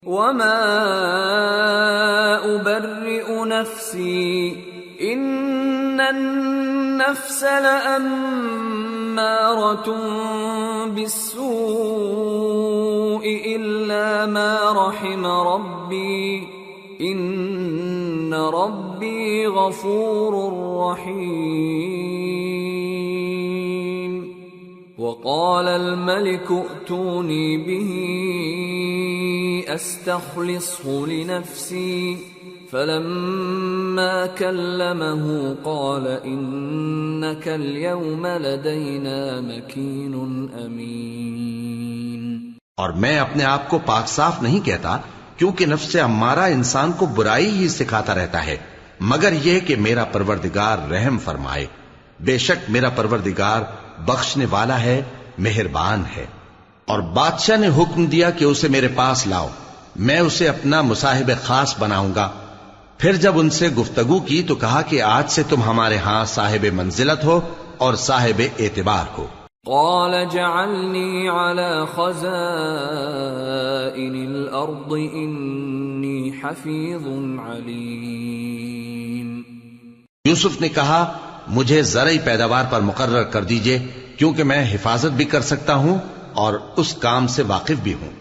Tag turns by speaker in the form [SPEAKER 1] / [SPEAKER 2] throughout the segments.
[SPEAKER 1] وما أبرئ نفسي إن النفس لأمارة بالسوء إلا ما رحم ربي إن ربي غفور رحيم وقال الملك ائتوني به استخلصه لنفسي فلما كلمه قال إنك اليوم لدينا مكين أمين۔
[SPEAKER 2] اور میں اپنے آپ کو پاک صاف نہیں کہتا، کیونکہ نفس امارہ انسان کو برائی ہی سکھاتا رہتا ہے، مگر یہ کہ میرا پروردگار رحم فرمائے۔ بے شک میرا پروردگار بخشنے والا ہے، مہربان ہے۔ اور بادشاہ نے حکم دیا کہ اسے میرے پاس لاؤ، میں اسے اپنا مصاحب خاص بناؤں گا۔ پھر جب ان سے گفتگو کی تو کہا کہ آج سے تم ہمارے ہاں صاحب منزلت ہو اور صاحب اعتبار ہو۔
[SPEAKER 1] قال جعلني على خزائن الأرض إني حفيظ عليم۔
[SPEAKER 2] یوسف نے کہا مجھے زرعی پیداوار پر مقرر کر دیجئے، کیونکہ میں حفاظت بھی کر سکتا ہوں اور اس کام سے واقف بھی ہوں۔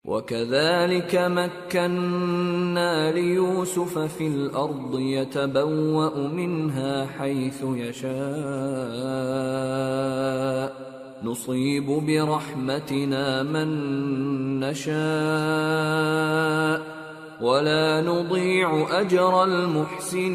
[SPEAKER 1] وَكَذَلِكَ مَكَّنَّا لِيُوسُفَ فِي الْأَرْضِ يَتَبَوَّأُ مِنْهَا حَيْثُ يَشَاءُ نُصِيبُ بِرَحْمَتِنَا مَن نَّشَاءُ وَلَا نُضِيعُ أَجْرَ الْمُحْسِنِينَ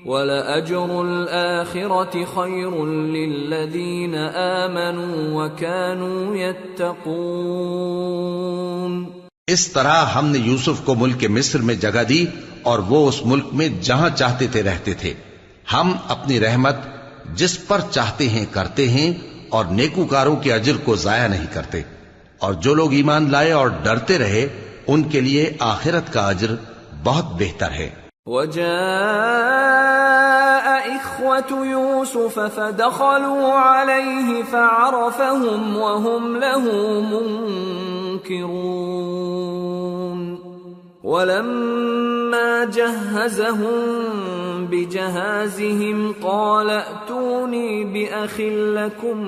[SPEAKER 1] وَلَأَجْرُ الْآخِرَةِ خَيْرٌ لِّلَّذِينَ آمَنُوا وَكَانُوا يَتَّقُونَ۔
[SPEAKER 2] اس طرح ہم نے یوسف کو ملک مصر میں جگہ دی اور وہ اس ملک میں جہاں چاہتے تھے رہتے تھے۔ ہم اپنی رحمت جس پر چاہتے ہیں کرتے ہیں اور نیکوکاروں کے اجر کو ضائع نہیں کرتے، اور جو لوگ ایمان لائے اور ڈرتے رہے ان کے لیے آخرت کا اجر بہت بہتر ہے۔
[SPEAKER 1] وجاء إخوة يوسف فدخلوا عليه فعرفهم وهم له منكرون ولما جهزهم بجهازهم قال ائتوني بأخ لكم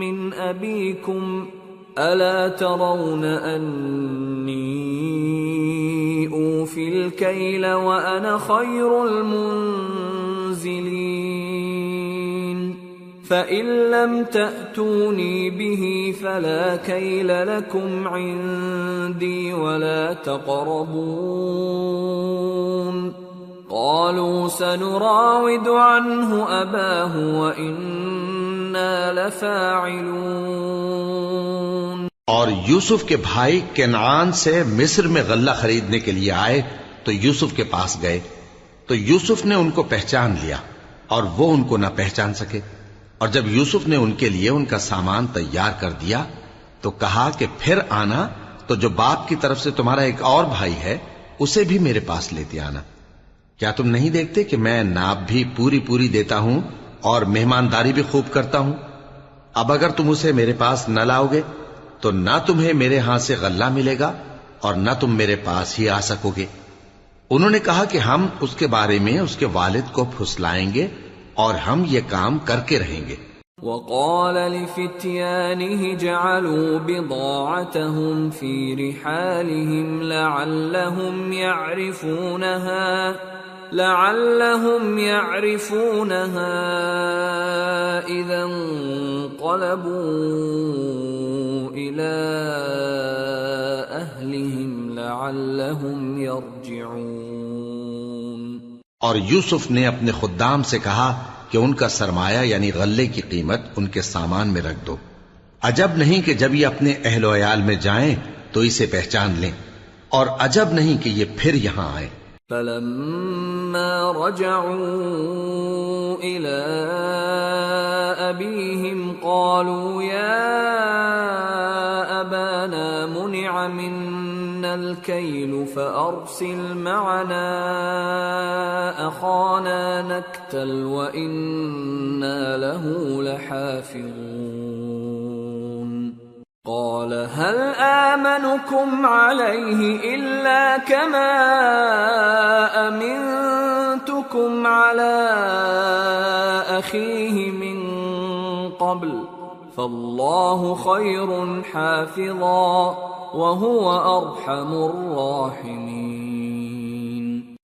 [SPEAKER 1] من أبيكم ألا ترون أني أوفي الكيل وأنا خير المنزلين فإن لم تأتوني به فلا كيل لكم عندي ولا تقربون قالوا سنراود عنه أباه وإنا لفاعلون۔
[SPEAKER 2] اور یوسف کے بھائی کنعان سے مصر میں غلہ خریدنے کے لیے آئے تو یوسف کے پاس گئے تو یوسف نے ان کو پہچان لیا اور وہ ان کو نہ پہچان سکے، اور جب یوسف نے ان کے لیے ان کا سامان تیار کر دیا تو کہا کہ پھر آنا تو جو باپ کی طرف سے تمہارا ایک اور بھائی ہے اسے بھی میرے پاس لیتے آنا۔ کیا تم نہیں دیکھتے کہ میں ناب بھی پوری پوری دیتا ہوں اور مہمانداری بھی خوب کرتا ہوں؟ اب اگر تم اسے میرے پاس نہ لاؤ گے تو نہ تمہیں میرے ہاں سے غلہ ملے گا اور نہ تم میرے پاس ہی آ سکو گے۔ انہوں نے کہا کہ ہم اس کے بارے میں اس کے والد کو پھسلائیں گے اور ہم یہ کام کر کے رہیں گے۔
[SPEAKER 1] وقال لفتيانه جعلوا بضاعتهم في رحالهم لعلهم يعرفونها إذا انقلبوا إلى أهلهم لعلهم يرجعون۔
[SPEAKER 2] اور یوسف نے اپنے خدام سے کہا کہ ان کا سرمایہ یعنی غلے کی قیمت ان کے سامان میں رکھ دو، عجب نہیں کہ جب یہ اپنے اہل و عیال میں جائیں تو اسے پہچان لیں، اور عجب نہیں کہ یہ پھر یہاں آئیں۔
[SPEAKER 1] فلما رجعوا إلى أبيهم قالوا يا أبانا منع منا الكيل فأرسل معنا أخانا نكتل وإنا له لحافظون۔ قال هل آمنكم عليه إلا كما أمنتكم على أخيه من قبل فالله خير حافظا وهو أرحم الراحمين۔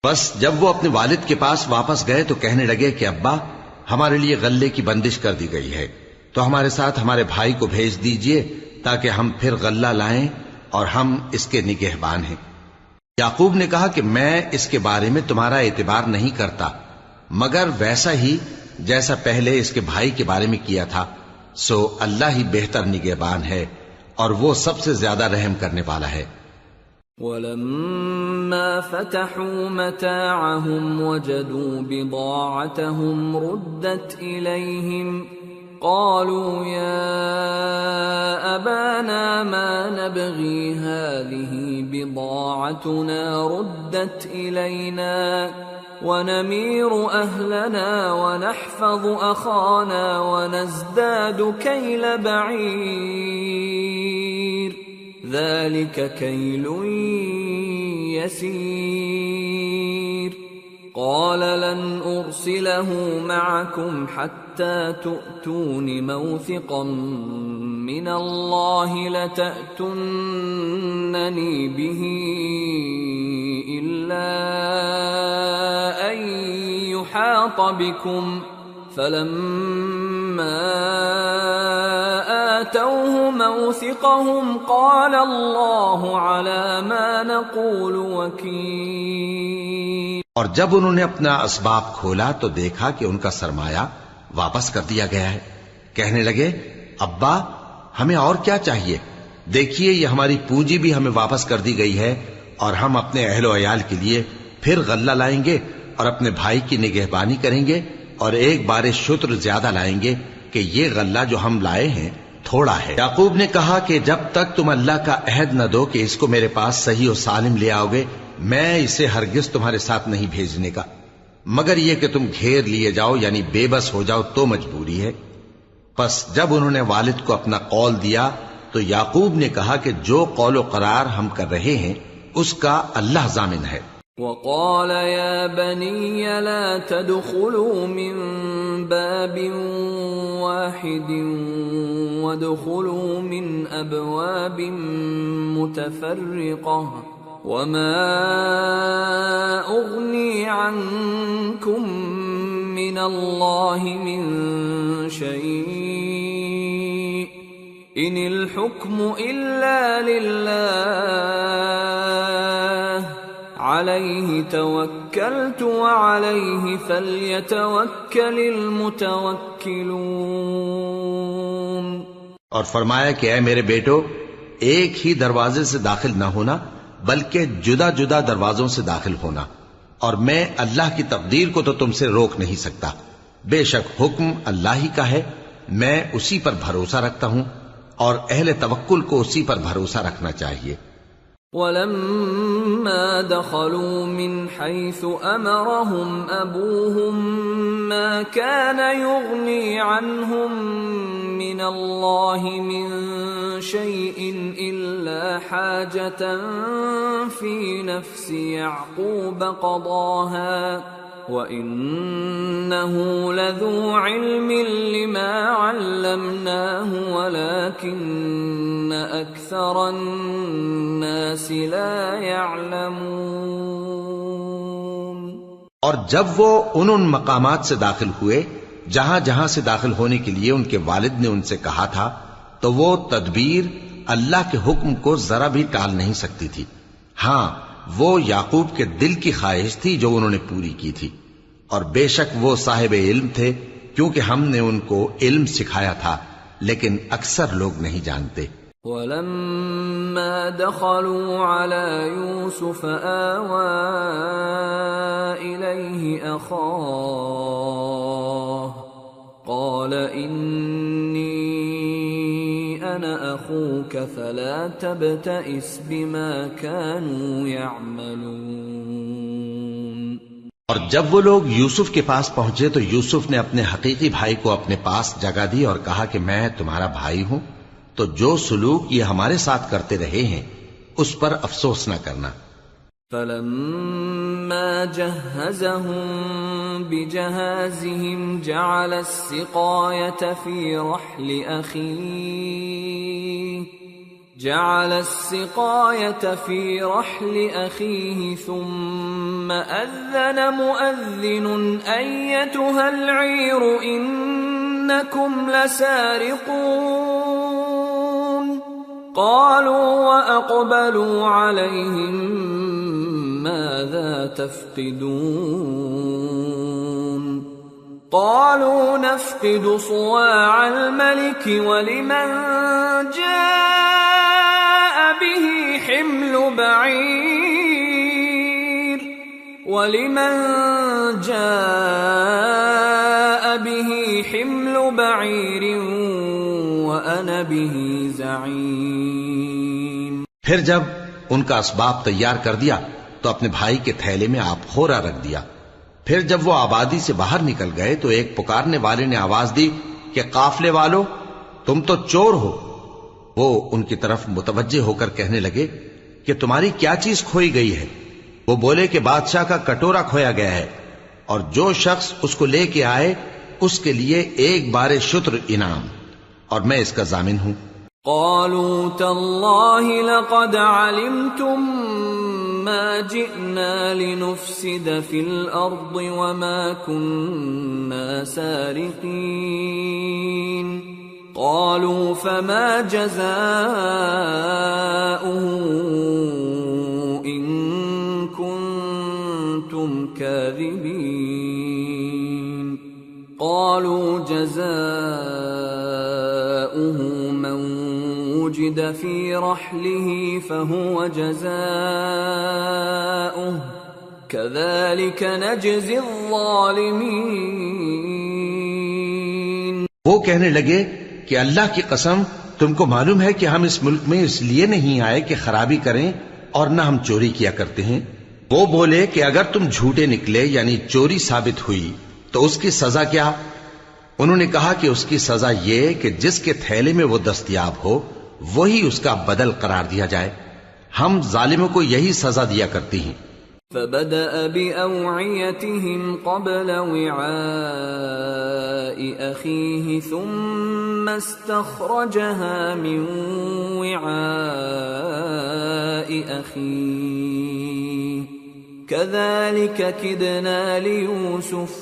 [SPEAKER 2] بس جب وہ اپنے والد کے پاس واپس گئے تو کہنے لگے کہ ابا، ہمارے لیے غلے کی بندش کر دی گئی ہے، تو ہمارے ساتھ ہمارے بھائی کو بھیج دیجئے تاکہ ہم پھر غلہ لائیں اور ہم اس کے نگہبان ہیں۔ یعقوب نے کہا کہ میں اس کے بارے میں تمہارا اعتبار نہیں کرتا مگر ویسا ہی جیسا پہلے اس کے بھائی کے بارے میں کیا تھا، سو اللہ ہی بہتر نگہبان ہے اور وہ سب سے زیادہ رحم کرنے والا ہے۔
[SPEAKER 1] وَلَمَّا فَتَحُوا مَتَاعَهُمْ وَجَدُوا بِضَاعَتَهُمْ رُدَّتْ إِلَيْهِمْ قالوا يا أبانا ما نبغي هذه بضاعتنا ردت إلينا ونمير أهلنا ونحفظ أخانا ونزداد كيل بعير ذلك كيل يسير قال لن أرسله معكم حتى تؤتون موثقا من الله لتأتونني به إلا أن يحاط بكم فلما آتوه موثقهم قال الله على ما نقول وكيل۔
[SPEAKER 2] اور جب انہوں نے اپنا اسباب کھولا تو دیکھا کہ ان کا سرمایہ واپس کر دیا گیا ہے۔ کہنے لگے ابا ہمیں اور کیا چاہیے، دیکھیے یہ ہماری پونجی بھی ہمیں واپس کر دی گئی ہے اور ہم اپنے اہل و عیال کے لیے پھر غلہ لائیں گے اور اپنے بھائی کی نگہبانی کریں گے اور ایک بار شتر زیادہ لائیں گے کہ یہ غلہ جو ہم لائے ہیں تھوڑا ہے۔ یعقوب نے کہا کہ جب تک تم اللہ کا عہد نہ دو کہ اس کو میرے پاس صحیح و سالم لے آؤ گے میں اسے ہرگز تمہارے ساتھ نہیں بھیجنے کا، مگر یہ کہ تم گھیر لیے جاؤ یعنی بے بس ہو جاؤ تو مجبوری ہے۔ پس جب انہوں نے والد کو اپنا قول دیا تو یعقوب نے کہا کہ جو قول و قرار ہم کر رہے ہیں اس کا اللہ ضامن ہے۔
[SPEAKER 1] وقال يا بني لا تدخلوا من باب واحد وادخلوا من أبواب متفرقة وما أغني عنكم من الله من شيء إن الحكم إلا لله عليه توكلت وعليه فليتوكل المتوكلون۔
[SPEAKER 2] اور فرمایا کہ اے میرے بیٹو ایک ہی دروازے سے داخل نہ ہونا بلکہ جدا جدا دروازوں سے داخل ہونا، اور میں اللہ کی تقدیر کو تو تم سے روک نہیں سکتا، بے شک حکم اللہ ہی کا ہے، میں اسی پر بھروسہ رکھتا ہوں اور اہل توکل کو اسی پر بھروسہ رکھنا چاہیے۔
[SPEAKER 1] وَلَمَّا دَخَلُوا مِنْ حَيْثُ أَمَرَهُمْ أَبُوهُمْ مَا كَانَ يُغْنِي عَنْهُمْ مِنَ اللَّهِ مِنْ شَيْءٍ إِلَّا حَاجَةً فِي نَفْسِ يَعْقُوبَ قَضَاهَا وَإِنَّهُ لَذُو عِلْمٍ لِمَا عَلَّمْنَاهُ وَلَكِنَّ أَكْثَرَ النَّاسِ لَا يَعْلَمُونَ۔
[SPEAKER 2] اور جب وہ ان مقامات سے داخل ہوئے جہاں جہاں سے داخل ہونے کے لیے ان کے والد نے ان سے کہا تھا تو وہ تدبیر اللہ کے حکم کو ذرا بھی ٹال نہیں سکتی تھی، ہاں وہ یعقوب کے دل کی خواہش تھی جو انہوں نے پوری کی تھی، اور بے شک وہ صاحب علم تھے کیونکہ ہم نے ان کو علم سکھایا تھا، لیکن اکثر لوگ نہیں جانتے۔
[SPEAKER 1] وَلَمَّا دَخَلُوا عَلَى يُوسُفَ آوَى إِلَيْهِ أَخَاهُ قَالَ إِنِّي أَنَا أَخُوكَ فَلَا تَبْتَئِسْ بِمَا كَانُوا يَعْمَلُونَ۔
[SPEAKER 2] اور جب وہ لوگ یوسف کے پاس پہنچے تو یوسف نے اپنے حقیقی بھائی کو اپنے پاس جگہ دی اور کہا کہ میں تمہارا بھائی ہوں، تو جو سلوک یہ ہمارے ساتھ کرتے رہے ہیں اس پر افسوس نہ کرنا۔
[SPEAKER 1] فلما جهزهم بجهازهم جعل السقاية في رحل أخيه ثم أذن مؤذن أيتها العير إنكم لسارقون قالوا وأقبلوا عليهم ماذا تفقدون قالوا نفقد صواع الملك ولمن جاء به حمل بعير وأنا به زعيم۔
[SPEAKER 2] پھر جب ان کا اسباب تیار کر دیا تو اپنے بھائی کے تھیلے میں آپ خورا رکھ دیا۔ پھر جب وہ آبادی سے باہر نکل گئے تو ایک پکارنے والے نے آواز دی کہ قافلے والو تم تو چور ہو۔ وہ ان کی طرف متوجہ ہو کر کہنے لگے کہ تمہاری کیا چیز کھوئی گئی ہے؟ وہ بولے کہ بادشاہ کا کٹورا کھویا گیا ہے، اور جو شخص اس کو لے کے آئے اس کے لیے ایک بار شتر انعام، اور میں اس کا ضامن ہوں۔
[SPEAKER 1] قالوا تالله لقد علمتم ما جئنا لنفسد في الأرض وما كنا سارقين قالوا فما جزاؤه إن كنتم كاذبين قالوا جزاؤه من وجد في رحله فهو جزاؤه كذلك نجزي الظالمين۔
[SPEAKER 2] وہ کہنے لگے کہ اللہ کی قسم تم کو معلوم ہے کہ ہم اس ملک میں اس لیے نہیں آئے کہ خرابی کریں اور نہ ہم چوری کیا کرتے ہیں۔ وہ بولے کہ اگر تم جھوٹے نکلے یعنی چوری ثابت ہوئی تو اس کی سزا کیا؟ انہوں نے کہا کہ اس کی سزا یہ کہ جس کے تھیلے میں وہ دستیاب ہو وہی اس کا بدل قرار دیا جائے، ہم ظالموں کو یہی سزا دیا کرتی ہیں۔
[SPEAKER 1] فبدأ بأوعيتهم قبل وعاء أخيه ثم استخرجها من وعاء أخيه كذلك كدنا ليوسف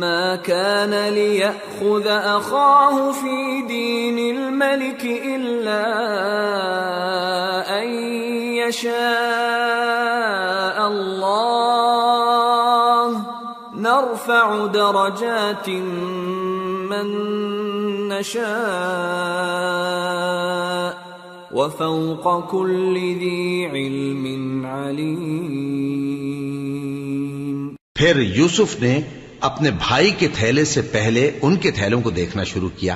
[SPEAKER 1] ما كان ليأخذ أخاه في دين الملك إلا أن يشاء الله نرفع درجات من نشاء وفوق كل ذي علم عليم۔
[SPEAKER 2] پھر یوسف نے اپنے بھائی کے تھیلے سے پہلے ان کے تھیلوں کو دیکھنا شروع کیا،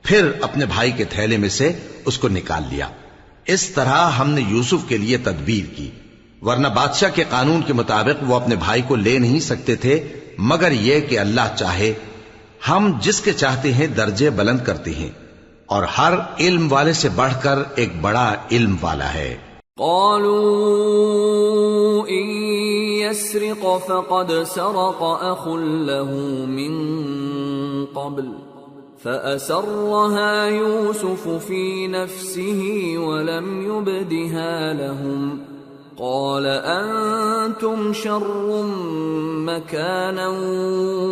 [SPEAKER 2] پھر اپنے بھائی کے تھیلے میں سے اس کو نکال لیا۔ اس طرح ہم نے یوسف کے لیے تدبیر کی، ورنہ بادشاہ کے قانون کے مطابق وہ اپنے بھائی کو لے نہیں سکتے تھے مگر یہ کہ اللہ چاہے۔ ہم جس کے چاہتے ہیں درجے بلند کرتے ہیں، اور ہر علم والے سے بڑھ کر ایک بڑا علم والا ہے۔
[SPEAKER 1] قالوا إن يسرق فقد سرق أخ له من قبل فأسرها يوسف في نفسه ولم يبدها لهم قال أنتم شر مكانا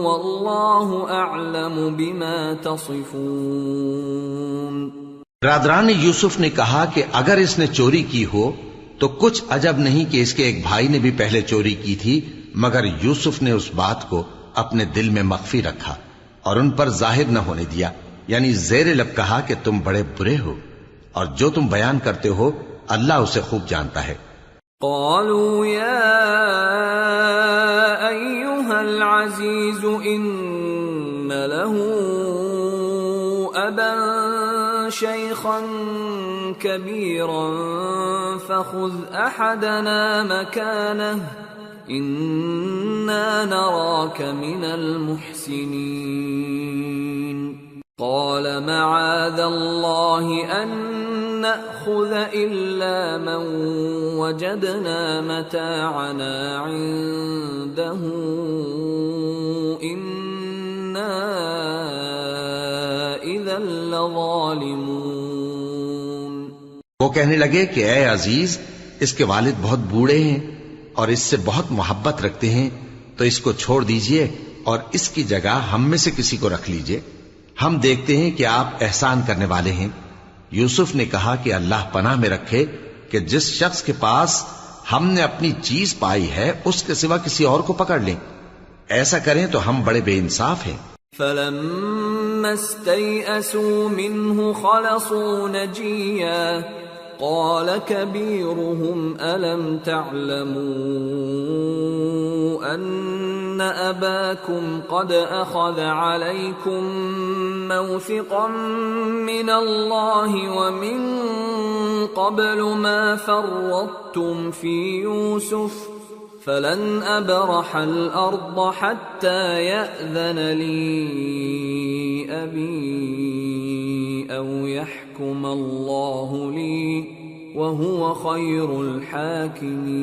[SPEAKER 1] والله أعلم بما تصفون۔
[SPEAKER 2] برادران یوسف نے کہا کہ اگر اس نے چوری کی ہو تو کچھ عجب نہیں کہ اس کے ایک بھائی نے بھی پہلے چوری کی تھی، مگر یوسف نے اس بات کو اپنے دل میں مخفی رکھا اور ان پر ظاہر نہ ہونے دیا، یعنی زیر لب کہا کہ تم بڑے برے ہو اور جو تم بیان کرتے ہو اللہ اسے خوب جانتا ہے۔
[SPEAKER 1] قالوا يا أيها العزيز إن له أبا شيخا كبيرا فخذ أحدنا مكانه إنا نراك من المحسنين۔ قال معاذ الله أن نأخذ إلا من وجدنا متاعنا عنده إنا إذا لظالمون.
[SPEAKER 2] وہ کہنے لگے کہ اے عزیز، اس کے والد بہت بوڑھے ہیں اور اس سے بہت محبت رکھتے ہیں، تو اس کو چھوڑ دیجئے اور اس کی جگہ ہم میں سے کسی کو رکھ لیجئے، ہم دیکھتے ہیں کہ آپ احسان کرنے والے ہیں. یوسف نے کہا کہ اللہ پناہ میں رکھے کہ جس شخص کے پاس ہم نے اپنی چیز پائی ہے اس کے سوا کسی اور کو پکڑ لیں. ایسا کریں تو ہم بڑے بے انصاف ہیں.
[SPEAKER 1] فَلَمَّا اسْتَيْأَسُوا مِنْهُ خَلَصُوا نَجِيًّا قَالَ كَبِيرُهُمْ أَلَمْ تَعْلَمُوا أَنَّ أَبَاكُمْ قَدْ أَخَذَ عَلَيْكُمْ مَوْثِقًا مِّنَ اللَّهِ وَمِن قَبْلُ مَا فَرَّطتُمْ فِي يُوسُفَ فَلَنْ أَبْرَحَ الْأَرْضَ حَتَّى يَأْذَنَ لِي أَبِي أَوْ يَحْكُمَ اللَّهُ لِي وَهُوَ خَيْرُ الْحَاكِمِينَ.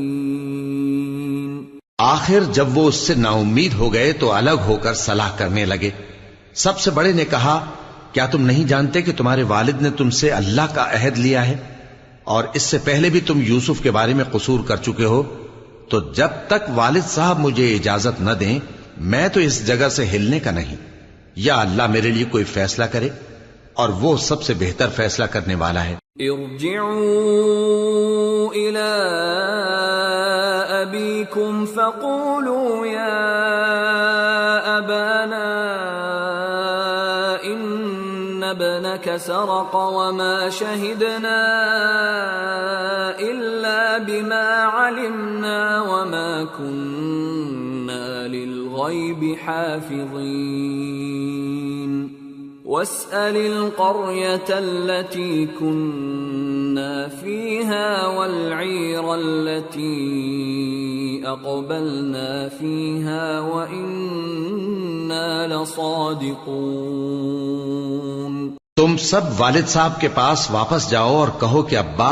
[SPEAKER 2] آخر جب وہ اس سے نا امید ہو گئے تو الگ ہو کر صلاح کرنے لگے. سب سے بڑے نے کہا، کیا تم نہیں جانتے کہ تمہارے والد نے تم سے اللہ کا عہد لیا ہے اور اس سے پہلے بھی تم یوسف کے بارے میں قصور کر چکے ہو؟ تو جب تک والد صاحب مجھے اجازت نہ دیں میں تو اس جگہ سے ہلنے کا نہیں، یا اللہ میرے لیے کوئی فیصلہ کرے اور وہ سب سے بہتر فیصلہ کرنے والا ہے.
[SPEAKER 1] ارجعوا الى ابيكم فقولوا يا ابانا ان ابنك سرق وما شهدنا الا بما علمنا وما كنا للغيب حافظين واسأل القرية التي كنا فيها والعير التي أقبلنا فيها وإنا لصادقون.
[SPEAKER 2] تم سب والد صاحب کے پاس واپس جاؤ اور کہو کہ ابا،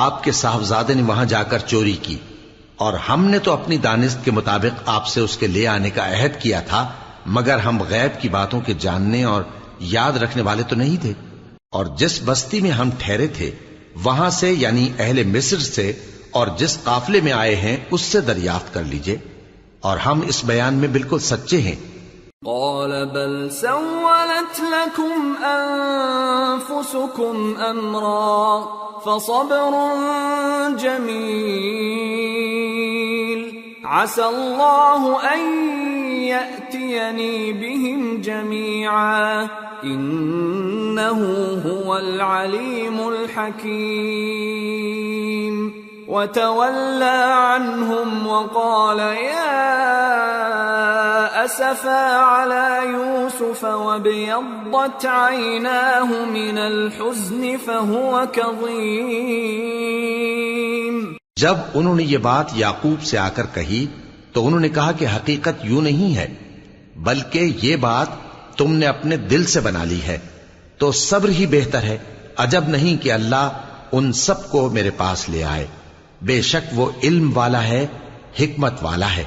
[SPEAKER 2] آپ کے صاحبزادے نے وہاں جا کر چوری کی اور ہم نے تو اپنی دانست کے مطابق آپ سے اس کے لے آنے کا عہد کیا تھا، مگر ہم غیب کی باتوں کے جاننے اور یاد رکھنے والے تو نہیں تھے. اور جس بستی میں ہم ٹھہرے تھے وہاں سے یعنی اہل مصر سے اور جس قافلے میں آئے ہیں اس سے دریافت کر لیجئے، اور ہم اس بیان میں بالکل سچے ہیں.
[SPEAKER 1] قال بل سولت لكم أنفسكم أمرا فصبر جميل عسى الله أن يأتيني بهم جميعا إنه هو العليم الحكيم. وتولى عنهم وقال يا أسفا على يوسف وابيضت عيناه من الحزن فهو كظيم.
[SPEAKER 2] جب انہوں نے یہ بات یعقوب سے آ کر کہی تو انہوں نے کہا کہ حقیقت یوں نہیں ہے، بلکہ یہ بات تم نے اپنے دل سے بنا لی ہے، تو صبر ہی بہتر ہے. عجب نہیں کہ اللہ ان سب کو میرے پاس لے آئے، بے شک وہ علم والا ہے، حکمت والا ہے.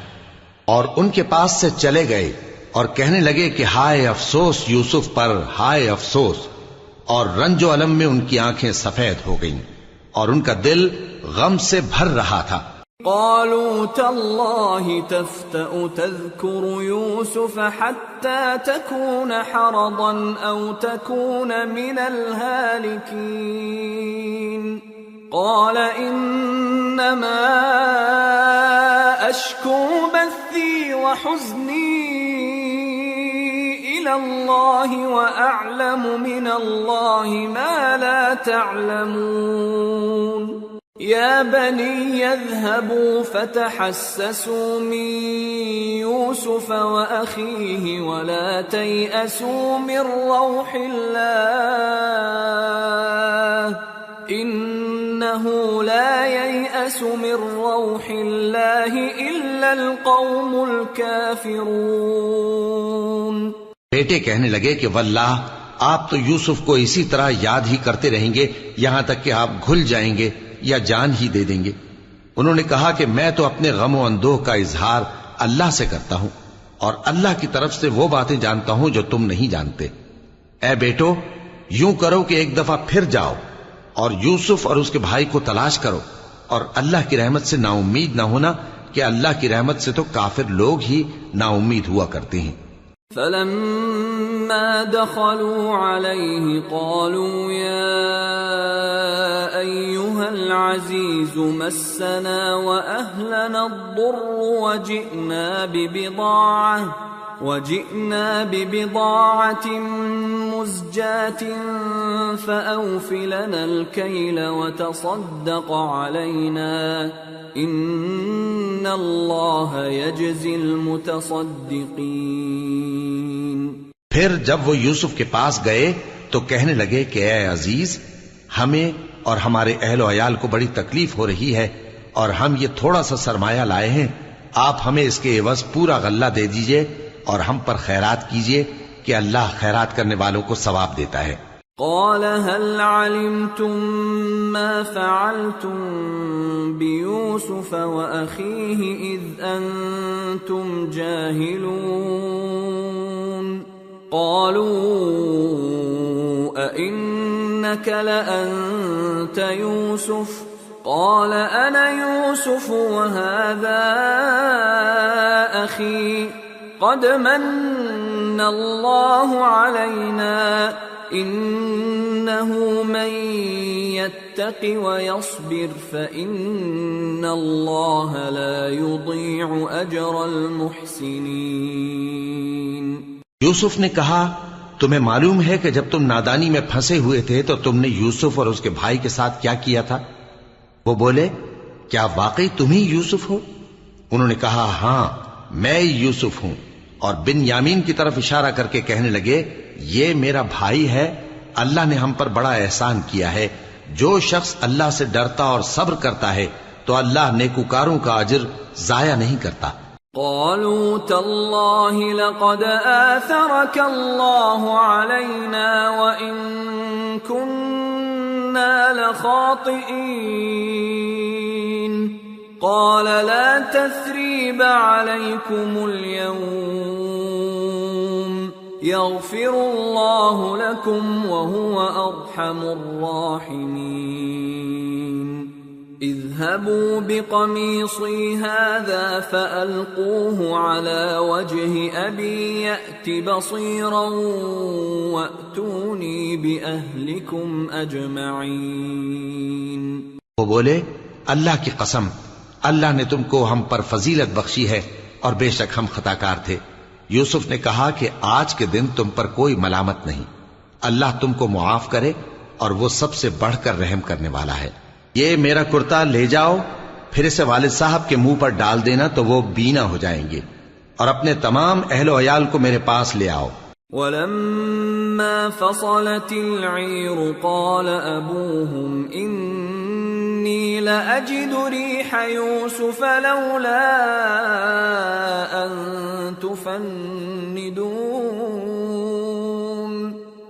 [SPEAKER 2] اور ان کے پاس سے چلے گئے اور کہنے لگے کہ ہائے افسوس یوسف پر، ہائے افسوس، اور رنج و الم میں ان کی آنکھیں سفید ہو گئیں اور ان کا دل غم سے بھر رہا تھا.
[SPEAKER 1] قالوا تالله تفتأ تذكر يوسف حتى تكون حرضا أو تكون من الهالكين قال إنما أشكو بثي وحزني إلى الله وأعلم من الله ما لا تعلمون. يا بني يذهبوا فتحسسوا من يوسف وأخيه ولا تيأسوا من روح الله إنه لا ييأس من روح الله إلا القوم الكافرون.
[SPEAKER 2] بیٹے کہنے لگے کہ واللہ آپ تو یوسف کو اسی طرح یاد ہی کرتے رہیں گے یہاں تک کہ آپ گھل جائیں گے یا جان ہی دے دیں گے۔ انہوں نے کہا کہ میں تو اپنے غم و اندوہ کا اظہار اللہ سے کرتا ہوں اور اللہ کی طرف سے وہ باتیں جانتا ہوں جو تم نہیں جانتے۔ اے بیٹو، یوں کرو کہ ایک دفعہ پھر جاؤ اور یوسف اور اس کے بھائی کو تلاش کرو، اور اللہ کی رحمت سے نا امید نہ ہونا کہ اللہ کی رحمت سے تو کافر لوگ ہی نا امید ہوا کرتے ہیں۔
[SPEAKER 1] فلما دخلوا عليه قالوا يا أيها العزيز مسنا وأهلنا الضر وجئنا ببضاعة مزجاة فأوف لنا الكيل وتصدق علينا إن الله يجزي المتصدقين۔
[SPEAKER 2] پھر جب وہ یوسف کے پاس گئے تو کہنے لگے کہ اے عزیز، ہمیں اور ہمارے اہل و عیال کو بڑی تکلیف ہو رہی ہے اور ہم یہ تھوڑا سا سرمایہ لائے ہیں، آپ ہمیں اس کے عوض پورا غلہ دے دیجئے اور ہم پر خیرات کیجئے کہ اللہ خیرات کرنے والوں کو ثواب دیتا ہے۔
[SPEAKER 1] قال هل علمتم ما فعلتم بيوسف وأخيه إذ أنتم جاهلون؟ قالوا أئنك لأنت يوسف؟ قال أنا يوسف وهذا أخي قد من الله علينا إنه من يتق ويصبر فإن الله لا يضيع أجر المحسنين۔
[SPEAKER 2] یوسف نے کہا تمہیں معلوم ہے کہ جب تم نادانی میں پھنسے ہوئے تھے تو تم نے یوسف اور اس کے بھائی کے ساتھ کیا کیا تھا؟ وہ بولے کیا واقعی تم ہی یوسف ہو؟ انہوں نے کہا ہاں میں یوسف ہوں، اور بن یامین کی طرف اشارہ کر کے کہنے لگے یہ میرا بھائی ہے، اللہ نے ہم پر بڑا احسان کیا ہے، جو شخص اللہ سے ڈرتا اور صبر کرتا ہے تو اللہ نیکوکاروں کا اجر ضائع نہیں کرتا۔
[SPEAKER 1] قالوا تالله لقد آثرك الله علينا وإن كنا لخاطئين قال لا تثريب عليكم اليوم يغفر الله لكم وهو أرحم الراحمين اذهبوا بقميصي هذا فألقوه على وجه أبي يأت بصيرا وأتوني بأهلكم أجمعين۔
[SPEAKER 2] وہ بولے اللہ کی قسم، اللہ نے تم کو ہم پر فضیلت بخشی ہے اور بے شک ہم خطا کار تھے۔ یوسف نے کہا کہ آج کے دن تم پر کوئی ملامت نہیں، اللہ تم کو معاف کرے اور وہ سب سے بڑھ کر رحم کرنے والا ہے۔ یہ میرا کرتا لے جاؤ، پھر اسے والد صاحب کے منہ پر ڈال دینا تو وہ بینا ہو جائیں گے، اور اپنے تمام اہل و عیال کو میرے پاس لے آؤ۔
[SPEAKER 1] وَلَمَّا فَصَلَتِ الْعِيرُ قَالَ أَبُوهُمْ إِنِّي لَأَجِدُ رِيحَ يُوسُفَ لَوْلَا أَن تُفَنِّدُونَ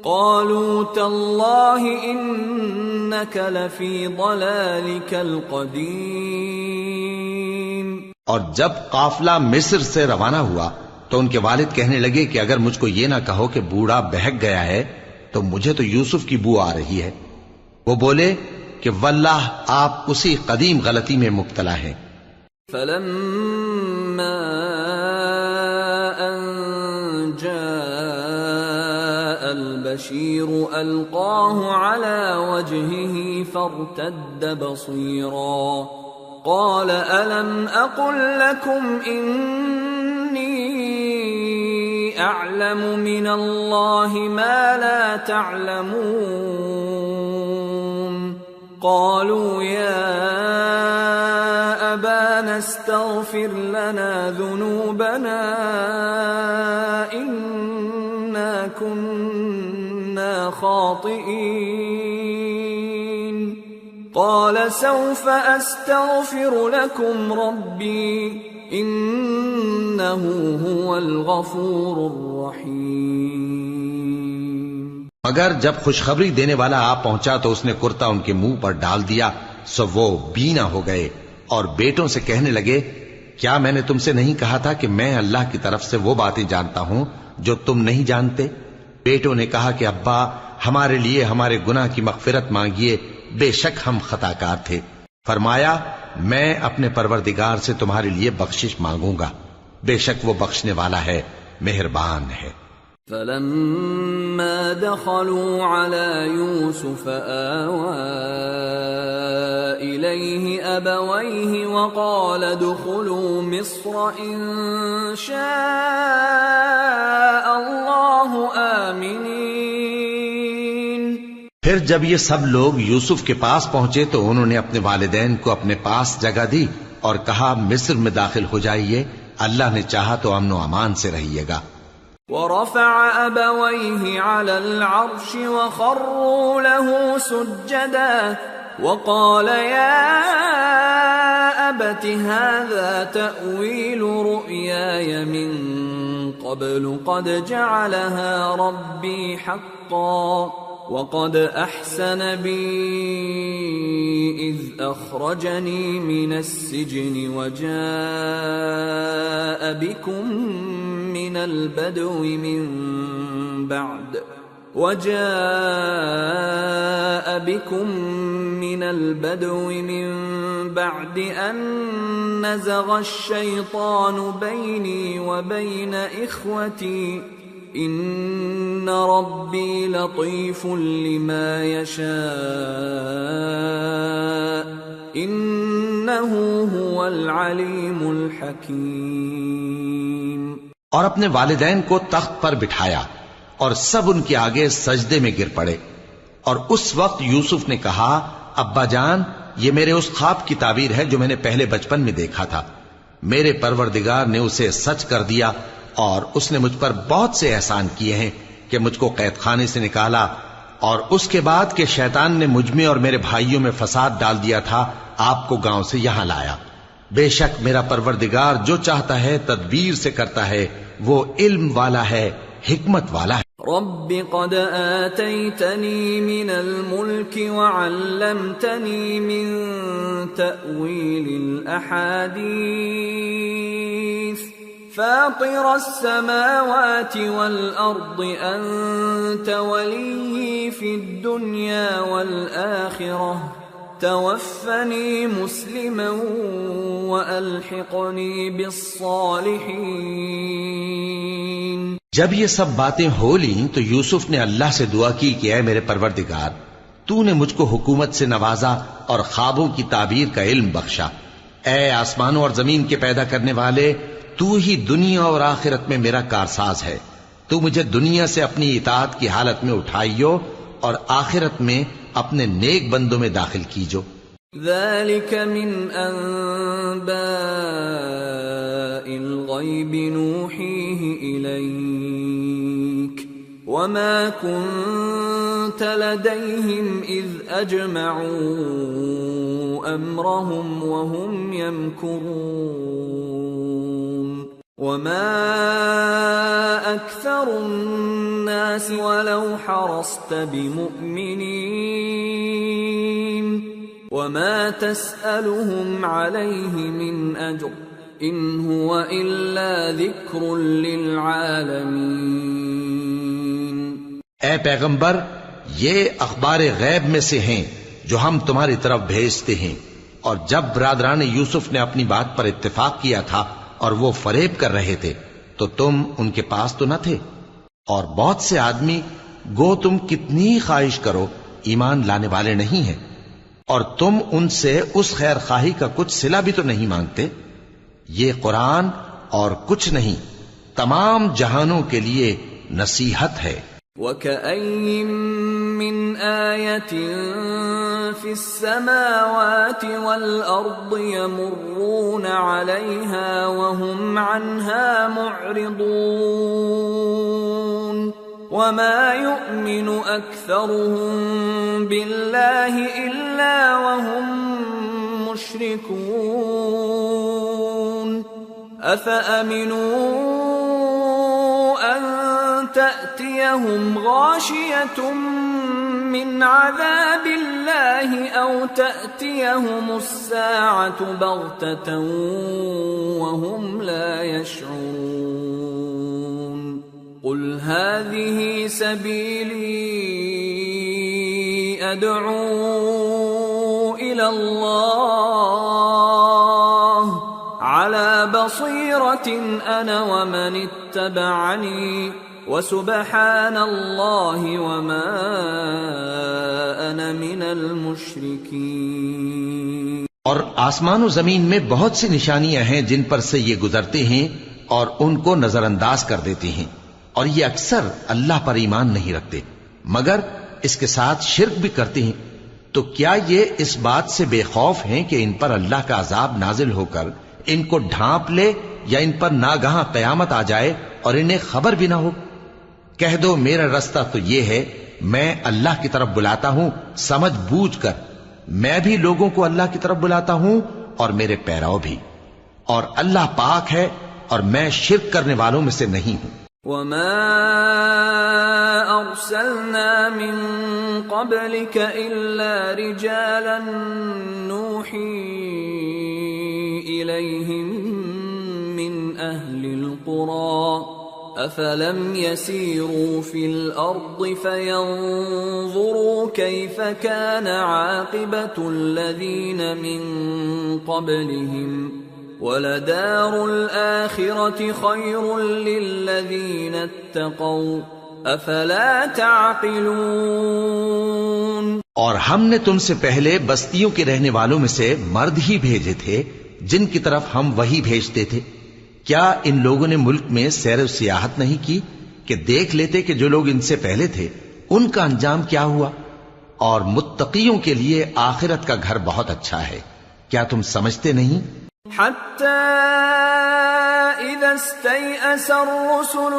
[SPEAKER 1] قَالُوا تَاللَّهِ إِنَّكَ لَفِي ضَلَالِكَ الْقَدِيمِ۔
[SPEAKER 2] اور جب قافلہ مصر سے روانہ ہوا تو ان کے والد کہنے لگے کہ اگر مجھ کو یہ نہ کہو کہ بوڑھا بہک گیا ہے تو مجھے تو یوسف کی بو آ رہی ہے۔ وہ بولے کہ واللہ آپ اسی قدیم غلطی میں مبتلا ہیں۔
[SPEAKER 1] فَلَمَّا أَن جَاءَ الْبَشِيرُ أَلْقَاهُ عَلَى وَجْهِهِ فَارْتَدَّ بَصِيرًا قَالَ أَلَمْ أَقُلْ لَكُمْ إِنِّي أَعْلَمُ مِنَ اللَّهِ مَا لَا تَعْلَمُونَ قَالُوا يَا أَبَانَا اسْتَغْفِرْ لَنَا ذُنُوبَنَا إِنَّا كُنَّا خَاطِئِينَ قَالَ سَوْفَ أَسْتَغْفِرُ لَكُمْ رَبِّي إِنَّهُ هُوَ الْغَفُورُ الرَّحِيمُ۔
[SPEAKER 2] مگر جب خوشخبری دینے والا آ پہنچا تو اس نے کرتا ان کے منہ پر ڈال دیا، سو وہ بینا ہو گئے اور بیٹوں سے کہنے لگے، کیا میں نے تم سے نہیں کہا تھا کہ میں اللہ کی طرف سے وہ باتیں جانتا ہوں جو تم نہیں جانتے؟ بیٹوں نے کہا کہ ابا، ہمارے لیے ہمارے گناہ کی مغفرت مانگیے، بے شک ہم خطاکار تھے۔ فرمایا، میں اپنے پروردگار سے تمہارے لیے بخشش مانگوں گا، بے شک وہ بخشنے والا ہے، مہربان ہے۔
[SPEAKER 1] فلما دخلوا على يوسف آوى إليه أبويه وقال ادخلوا مصر إن شاء الله آمنين۔
[SPEAKER 2] پھر جب یہ سب لوگ یوسف کے پاس پہنچے تو انہوں نے اپنے والدین کو اپنے پاس جگہ دی اور کہا، مصر میں داخل ہو جائیے، اللہ نے چاہا تو امن و امان سے رہیے گا۔
[SPEAKER 1] ورفع أبويه على العرش وخروا له سجدا وقال يا أبت هذا تأويل رؤياي من قبل قد جعلها ربي حقا وقد أحسن بي إذ أخرجني من السجن وجاء بكم من البدو من بعد أن نزغ الشيطان بيني وبين إخوتي إن ربي لطيف لما يشاء إنه هو العليم الحكيم۔
[SPEAKER 2] اور اپنے والدین کو تخت پر بٹھایا اور سب ان کے آگے سجدے میں گر پڑے، اور اس وقت یوسف نے کہا، ابا جان، یہ میرے اس خواب کی تعبیر ہے جو میں نے پہلے بچپن میں دیکھا تھا۔ میرے پروردگار نے اسے سچ کر دیا اور اس نے مجھ پر بہت سے احسان کیے ہیں کہ مجھ کو قید خانے سے نکالا، اور اس کے بعد کہ شیطان نے مجھ میں اور میرے بھائیوں میں فساد ڈال دیا تھا، آپ کو گاؤں سے یہاں لایا۔ بے شک میرا پروردگار جو چاہتا ہے تدبیر سے کرتا ہے، وہ علم والا ہے، حکمت والا ہے۔
[SPEAKER 1] رب قد آتيتني من الملك وعلمتني من تأويل الأحاديث فاطر السماوات والأرض أنت ولي في الدنيا والآخرة توفني مسلما وألحقني بالصالحين۔
[SPEAKER 2] جب یہ سب باتیں ہو لیں تو یوسف نے اللہ سے دعا کی کہ اے میرے پروردگار، تو نے مجھ کو حکومت سے نوازا اور خوابوں کی تعبیر کا علم بخشا۔ اے آسمانوں اور زمین کے پیدا کرنے والے، تو ہی دنیا اور آخرت میں میرا کارساز ہے۔ تو مجھے دنیا سے اپنی اطاعت کی حالت میں اٹھائیو اور آخرت میں اپنے نیک بندوں میں داخل کیجو۔
[SPEAKER 1] ذلك من أنباء الغيب نوحيه إليك وما كنت لديهم إذ أجمعوا أمرهم وهم يمكرون وما أكثر الناس ولو حرصت بمؤمنين وما تسألهم عليه من أجر إن هو إلا ذكر للعالمين۔
[SPEAKER 2] اے پیغمبر، یہ اخبار غیب میں سے ہیں جو ہم تمہاری طرف بھیجتے ہیں، اور جب برادران یوسف نے اپنی بات پر اتفاق کیا تھا اور وہ فریب کر رہے تھے تو تم ان کے پاس تو نہ تھے، اور بہت سے آدمی گو تم کتنی خواہش کرو ایمان لانے والے نہیں ہیں، اور تم ان سے اس خیر خواہی کا کچھ صلہ بھی تو نہیں مانگتے۔ یہ قرآن اور کچھ نہیں تمام جہانوں کے لیے نصیحت ہے۔
[SPEAKER 1] وَكَأَيِّن مِّنْ آيَةٍ فِي السَّمَاوَاتِ وَالْأَرْضِ يَمُرُّونَ عَلَيْهَا وَهُمْ عَنْهَا مُعْرِضُونَ وَمَا يُؤْمِنُ أَكْثَرُهُم بِاللَّهِ إِلَّا وَهُم مُّشْرِكُونَ أَفَأَمِنُوا أَن تأتيهم غاشية من عذاب الله أو تأتيهم الساعة بغتة وهم لا يشعرون قل هذه سبيلي أدعو إلى الله على بصيرة أنا ومن اتبعني وسبحان الله وما أنا من المشركين۔
[SPEAKER 2] اور آسمان و زمین میں بہت سی نشانیاں ہیں جن پر سے یہ گزرتے ہیں اور ان کو نظر انداز کر دیتے ہیں، اور یہ اکثر اللہ پر ایمان نہیں رکھتے مگر اس کے ساتھ شرک بھی کرتے ہیں۔ تو کیا یہ اس بات سے بے خوف ہیں کہ ان پر اللہ کا عذاب نازل ہو کر ان کو ڈھانپ لے یا ان پر ناگہاں قیامت آ جائے اور انہیں خبر بھی نہ ہو؟ کہہ دو میرا رستہ تو یہ ہے، میں اللہ کی طرف بلاتا ہوں سمجھ بوجھ کر، میں بھی لوگوں کو اللہ کی طرف بلاتا ہوں اور میرے پیراو بھی، اور اللہ پاک ہے اور میں شرک کرنے والوں میں سے نہیں ہوں۔
[SPEAKER 1] وما أرسلنا من قبلك إلا رجالا نوحي إليهم من أهل القرى أفلم يسيروا في الأرض فينظروا كيف كان عاقبة الذين من قبلهم وَلَدَارُ الْآخِرَةِ خَيْرٌ لِّلَّذِينَ اتَّقَوْا أَفَلَا تَعْقِلُونَ۔
[SPEAKER 2] اور ہم نے تم سے پہلے بستیوں کے رہنے والوں میں سے مرد ہی بھیجے تھے جن کی طرف ہم وحی بھیجتے تھے۔ کیا ان لوگوں نے ملک میں سیر و سیاحت نہیں کی کہ دیکھ لیتے کہ جو لوگ ان سے پہلے تھے ان کا انجام کیا ہوا؟ اور متقیوں کے لیے آخرت کا گھر بہت اچھا ہے، کیا تم سمجھتے نہیں؟
[SPEAKER 1] حتى إذا استيأس الرسل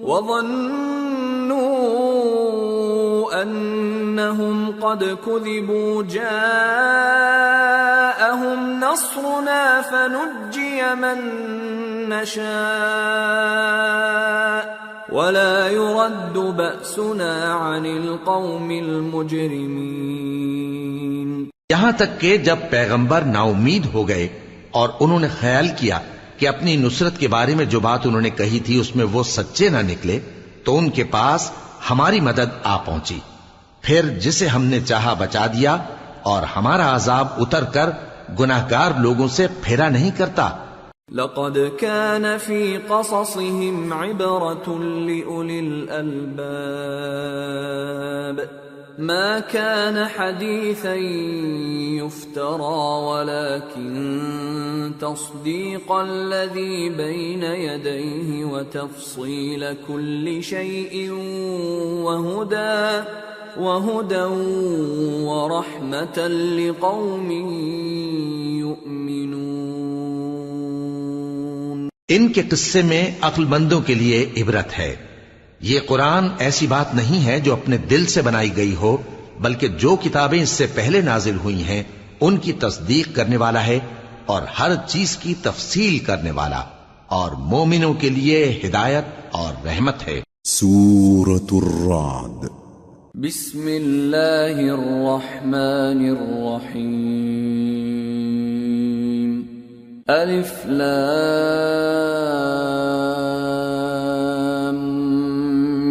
[SPEAKER 1] وظنوا أنهم قد كذبوا جاءهم نصرنا فنجي من نشاء ولا يرد بأسنا عن القوم المجرمين۔
[SPEAKER 2] یہاں تک کہ جب پیغمبر نا امید ہو گئے اور انہوں نے خیال کیا کہ اپنی نصرت کے بارے میں جو بات انہوں نے کہی تھی اس میں وہ سچے نہ نکلے تو ان کے پاس ہماری مدد آ پہنچی، پھر جسے ہم نے چاہا بچا دیا، اور ہمارا عذاب اتر کر گناہگار لوگوں سے پھیرا نہیں کرتا۔
[SPEAKER 1] لقد كان في قصصهم عبرة لأولي الألباب ما كان حديثا يفترى ولكن تصديق الذي بين يديه وتفصيل كل شيء وهدى ورحمة لقوم يؤمنون۔
[SPEAKER 2] ان کے قصے میں عقل مندوں کے لیے عبرت ہے۔ یہ قرآن ایسی بات نہیں ہے جو اپنے دل سے بنائی گئی ہو، بلکہ جو کتابیں اس سے پہلے نازل ہوئی ہیں ان کی تصدیق کرنے والا ہے اور ہر چیز کی تفصیل کرنے والا، اور مومنوں کے لیے ہدایت اور رحمت ہے۔
[SPEAKER 3] سورة الرعد۔
[SPEAKER 1] بسم اللہ الرحمن الرحیم۔ الف لام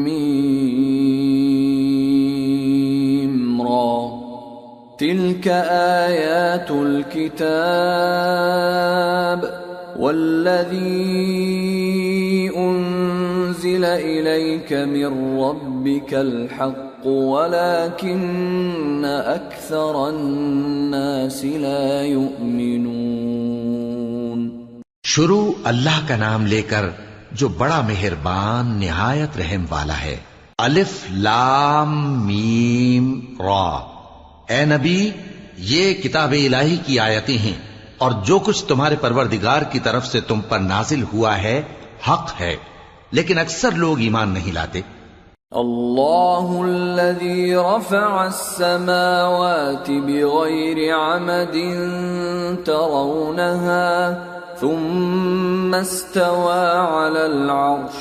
[SPEAKER 1] میم را تلك آیات الكتاب والذی انزل الیک من ربک الحق ولكن اکثر الناس لا یؤمنون۔
[SPEAKER 2] شروع اللہ کا نام لے کر جو بڑا مہربان نہایت رحم والا ہے۔ الف لام میم را۔ اے نبی، یہ کتاب الہی کی آیتیں ہیں اور جو کچھ تمہارے پروردگار کی طرف سے تم پر نازل ہوا ہے حق ہے، لیکن اکثر لوگ ایمان نہیں لاتے۔
[SPEAKER 1] اللہ الذی رفع السماوات بغیر عمد ترونها ثم استوى على العرش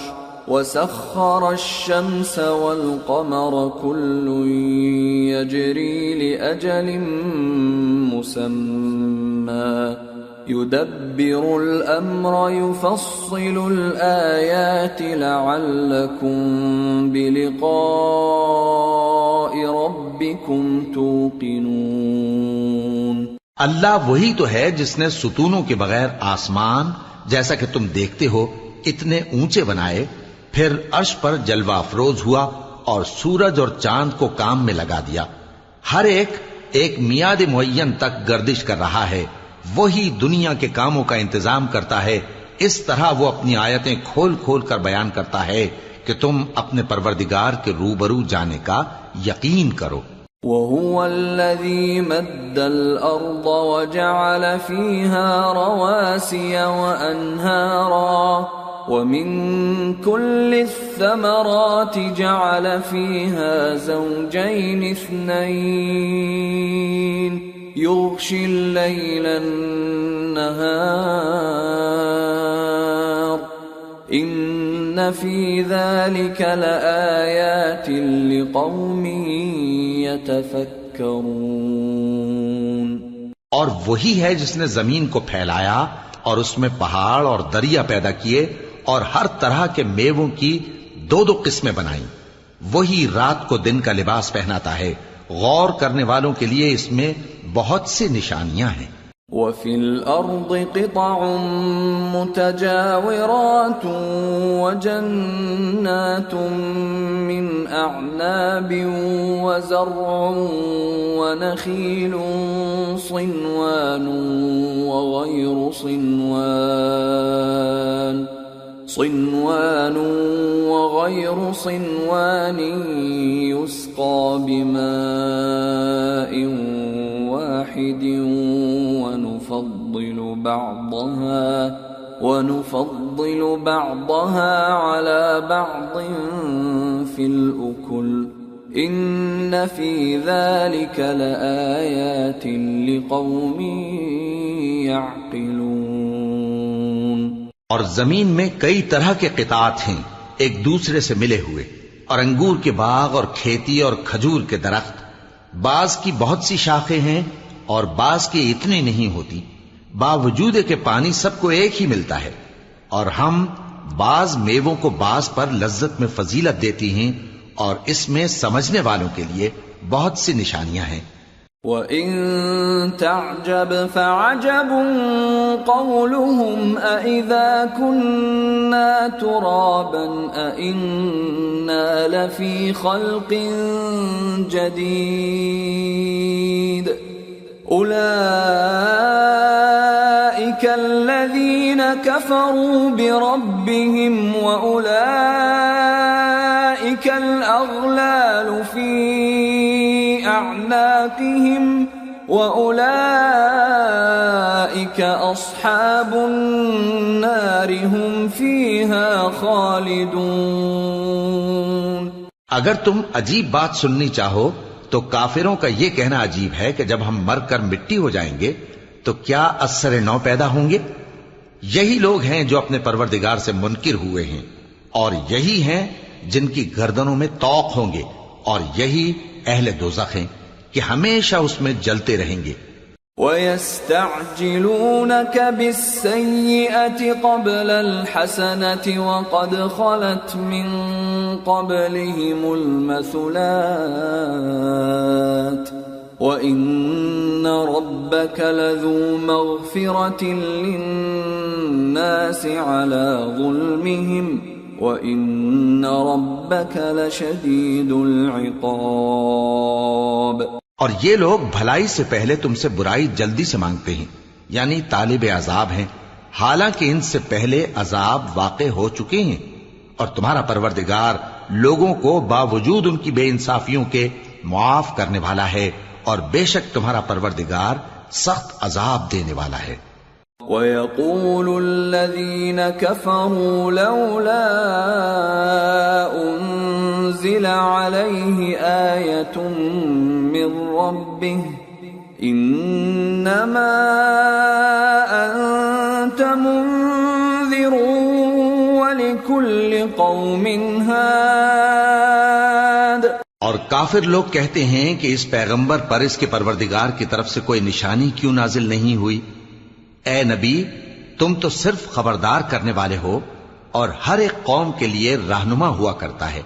[SPEAKER 1] وسخر الشمس والقمر كل يجري لأجل مسمى يدبر الأمر يفصل الآيات لعلكم بلقاء ربكم توقنون۔
[SPEAKER 2] اللہ وہی تو ہے جس نے ستونوں کے بغیر آسمان جیسا کہ تم دیکھتے ہو اتنے اونچے بنائے، پھر عرش پر جلوہ افروز ہوا اور سورج اور چاند کو کام میں لگا دیا، ہر ایک میعاد معین تک گردش کر رہا ہے، وہی دنیا کے کاموں کا انتظام کرتا ہے، اس طرح وہ اپنی آیتیں کھول کھول کر بیان کرتا ہے کہ تم اپنے پروردگار کے روبرو جانے کا یقین کرو۔
[SPEAKER 1] وَهُوَ الَّذِي مَدَّ الْأَرْضَ وَجَعَلَ فِيهَا رَوَاسِيَ وَأَنْهَارًا وَمِن كُلِّ الثَّمَرَاتِ جَعَلَ فِيهَا زَوْجَيْنِ اثْنَيْنِ يُغْشِي اللَّيْلَ النَّهَارَ إِنَّ فِي ذَلِكَ لَآيَاتٍ لِقَوْمٍ يَتَفَكَّرُونَ۔
[SPEAKER 2] اور وہی ہے جس نے زمین کو پھیلایا اور اس میں پہاڑ اور دریا پیدا کیے اور ہر طرح کے میووں کی دو دو قسمیں بنائیں، وہی رات کو دن کا لباس پہناتا ہے، غور کرنے والوں کے لیے اس میں بہت سی نشانیاں ہیں۔
[SPEAKER 1] وَفِي الْأَرْضِ قِطَعٌ مُتَجَاوِرَاتٌ وَجَنَّاتٌ مِّنْ أَعْنَابٍ وَزَرْعٌ وَنَخِيلٌ صِنْوَانٌ وَغَيْرُ صِنْوَانٍ يُسْقَى بِمَاءٍ واحد ونفضل بعضها على بعض في الأكل إن في ذلك لآيات لقوم يعقلون۔
[SPEAKER 2] اور زمین میں کئی طرح کے قطعات ہیں ایک دوسرے سے ملے ہوئے، اور انگور کے باغ اور کھیتی اور کھجور کے درخت، بعض کی بہت سی شاخیں ہیں اور بعض کی اتنی نہیں ہوتی، باوجود کہ پانی سب کو ایک ہی ملتا ہے، اور ہم بعض میووں کو بعض پر لذت میں فضیلت دیتی ہیں، اور اس میں سمجھنے والوں کے لیے بہت سی نشانیاں ہیں۔
[SPEAKER 1] وَإِن تَعْجَبْ فَعَجَبٌ قَوْلُهُمْ أَإِذَا كُنَّا تُرَابًا أَإِنَّا لَفِي خَلْقٍ جَدِيدٍ أُولَئِكَ الَّذِينَ كَفَرُوا بِرَبِّهِمْ وَأُولَئِكَ الْأَغْلَالُ فِي أَعْنَاقِهِمْ وَأُولَئِكَ أَصْحَابُ النَّارِ هُمْ فِيهَا خَالِدُونَ۔
[SPEAKER 2] اگر تم عجیب بات سننی چاہو تو کافروں کا یہ کہنا عجیب ہے کہ جب ہم مر کر مٹی ہو جائیں گے تو کیا اثر نو پیدا ہوں گے؟ یہی لوگ ہیں جو اپنے پروردگار سے منکر ہوئے ہیں، اور یہی ہیں جن کی گردنوں میں طوق ہوں گے، اور یہی اہل دوزخ ہیں کہ ہمیشہ اس میں جلتے رہیں گے۔
[SPEAKER 1] وَيَسْتَعْجِلُونَكَ بِالسَّيِّئَةِ قَبْلَ الْحَسَنَةِ وَقَدْ خَلَتْ مِنْ قَبْلِهِمُ الْمَثُلَاتُ وَإِنَّ رَبَّكَ لَذُو مَغْفِرَةٍ لِلنَّاسِ عَلَى ظُلْمِهِمْ وَإِنَّ رَبَّكَ لَشَدِيدُ الْعِقَابِ۔
[SPEAKER 2] اور یہ لوگ بھلائی سے پہلے تم سے برائی جلدی سے مانگتے ہیں، یعنی طالب عذاب ہیں، حالانکہ ان سے پہلے عذاب واقع ہو چکے ہیں، اور تمہارا پروردگار لوگوں کو باوجود ان کی بے انصافیوں کے معاف کرنے والا ہے، اور بے شک تمہارا پروردگار سخت عذاب دینے والا ہے۔
[SPEAKER 1] وَيَقُولُ الَّذِينَ كَفَرُوا لَوْلَا أُنزِلَ عَلَيْهِ آيَةٌ مِّن رَّبِّهِ إِنَّمَا أَنتَ قوم هاد
[SPEAKER 2] اور کافر لوگ کہتے ہیں کہ اس پیغمبر پر اس کے پروردگار کی طرف سے کوئی نشانی کیوں نازل نہیں ہوئی؟ اے نبی، تم تو صرف خبردار کرنے والے ہو اور ہر ایک قوم کے لیے رہنما ہوا کرتا ہے۔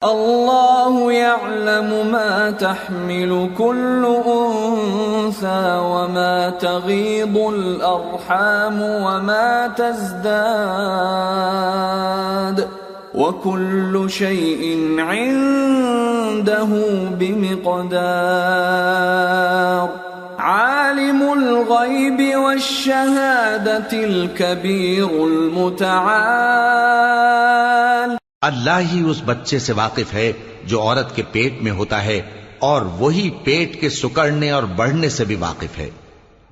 [SPEAKER 1] اللہ يعلم ما تحمل كل انثى وما تغيض الارحام وما تزداد وكل شيء عنده بمقدار عالم الغيب والشهادة الكبير المتعال۔
[SPEAKER 2] اللہ ہی اس بچے سے واقف ہے جو عورت کے پیٹ میں ہوتا ہے، اور وہی پیٹ کے سکڑنے اور بڑھنے سے بھی واقف ہے،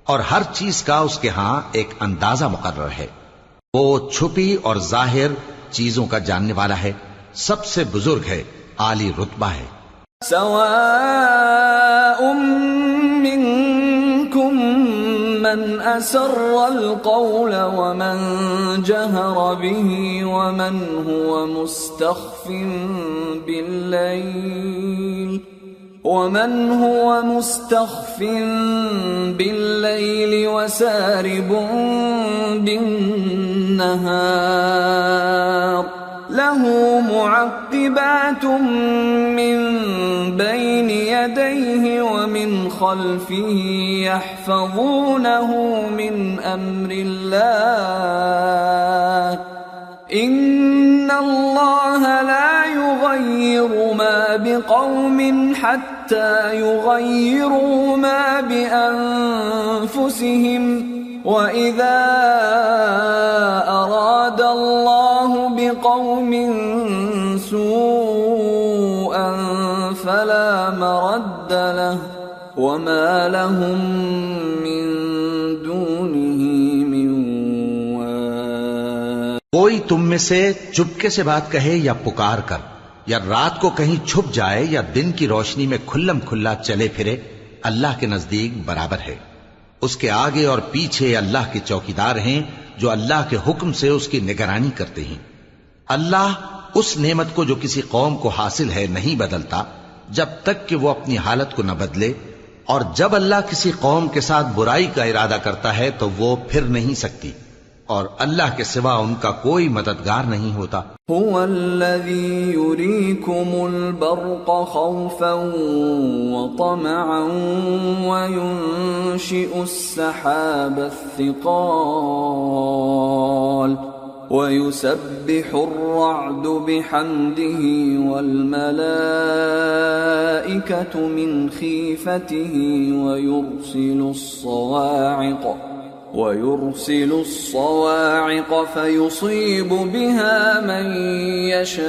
[SPEAKER 2] اور ہر چیز کا اس کے ہاں ایک اندازہ مقرر ہے۔ وہ چھپی اور ظاہر چیزوں کا جاننے والا ہے، سب سے بزرگ ہے، عالی رتبہ ہے۔
[SPEAKER 1] سواء منكم من أسر القول ومن جهر به ومن هو مستخف بالليل وسارب بالنهار له معقبات من بين يديه ومن خلفه يحفظونه من أمر الله إن الله لا يغير ما بقوم حتى يغيروا ما بأنفسهم وَإِذَا أَرَادَ اللَّهُ بِقَوْمٍ سُوءًا فَلَا مَرَدَّ لَهُ وَمَا لَهُم مِّن دُونِهِ مِن وَالٍ۔
[SPEAKER 2] کوئی تم میں سے چپکے سے بات کہے یا پکار کر، یا رات کو کہیں چھپ جائے یا دن کی روشنی میں کھلم کھلا چلے پھرے، اللہ کے نزدیک برابر ہے۔ اس کے آگے اور پیچھے اللہ کے چوکیدار ہیں جو اللہ کے حکم سے اس کی نگرانی کرتے ہیں۔ اللہ اس نعمت کو جو کسی قوم کو حاصل ہے نہیں بدلتا جب تک کہ وہ اپنی حالت کو نہ بدلے، اور جب اللہ کسی قوم کے ساتھ برائی کا ارادہ کرتا ہے تو وہ پھر نہیں سکتی، اور اللہ کے سوا ان کا کوئی مددگار نہیں ہوتا۔
[SPEAKER 1] هو الذي يريكم البرق خوفا وطمعا وينشئ السحاب الثقال ويسبح الرعد بحمده والملائكة من خيفته ويرسل الصواعق فيصيب بها من يشاء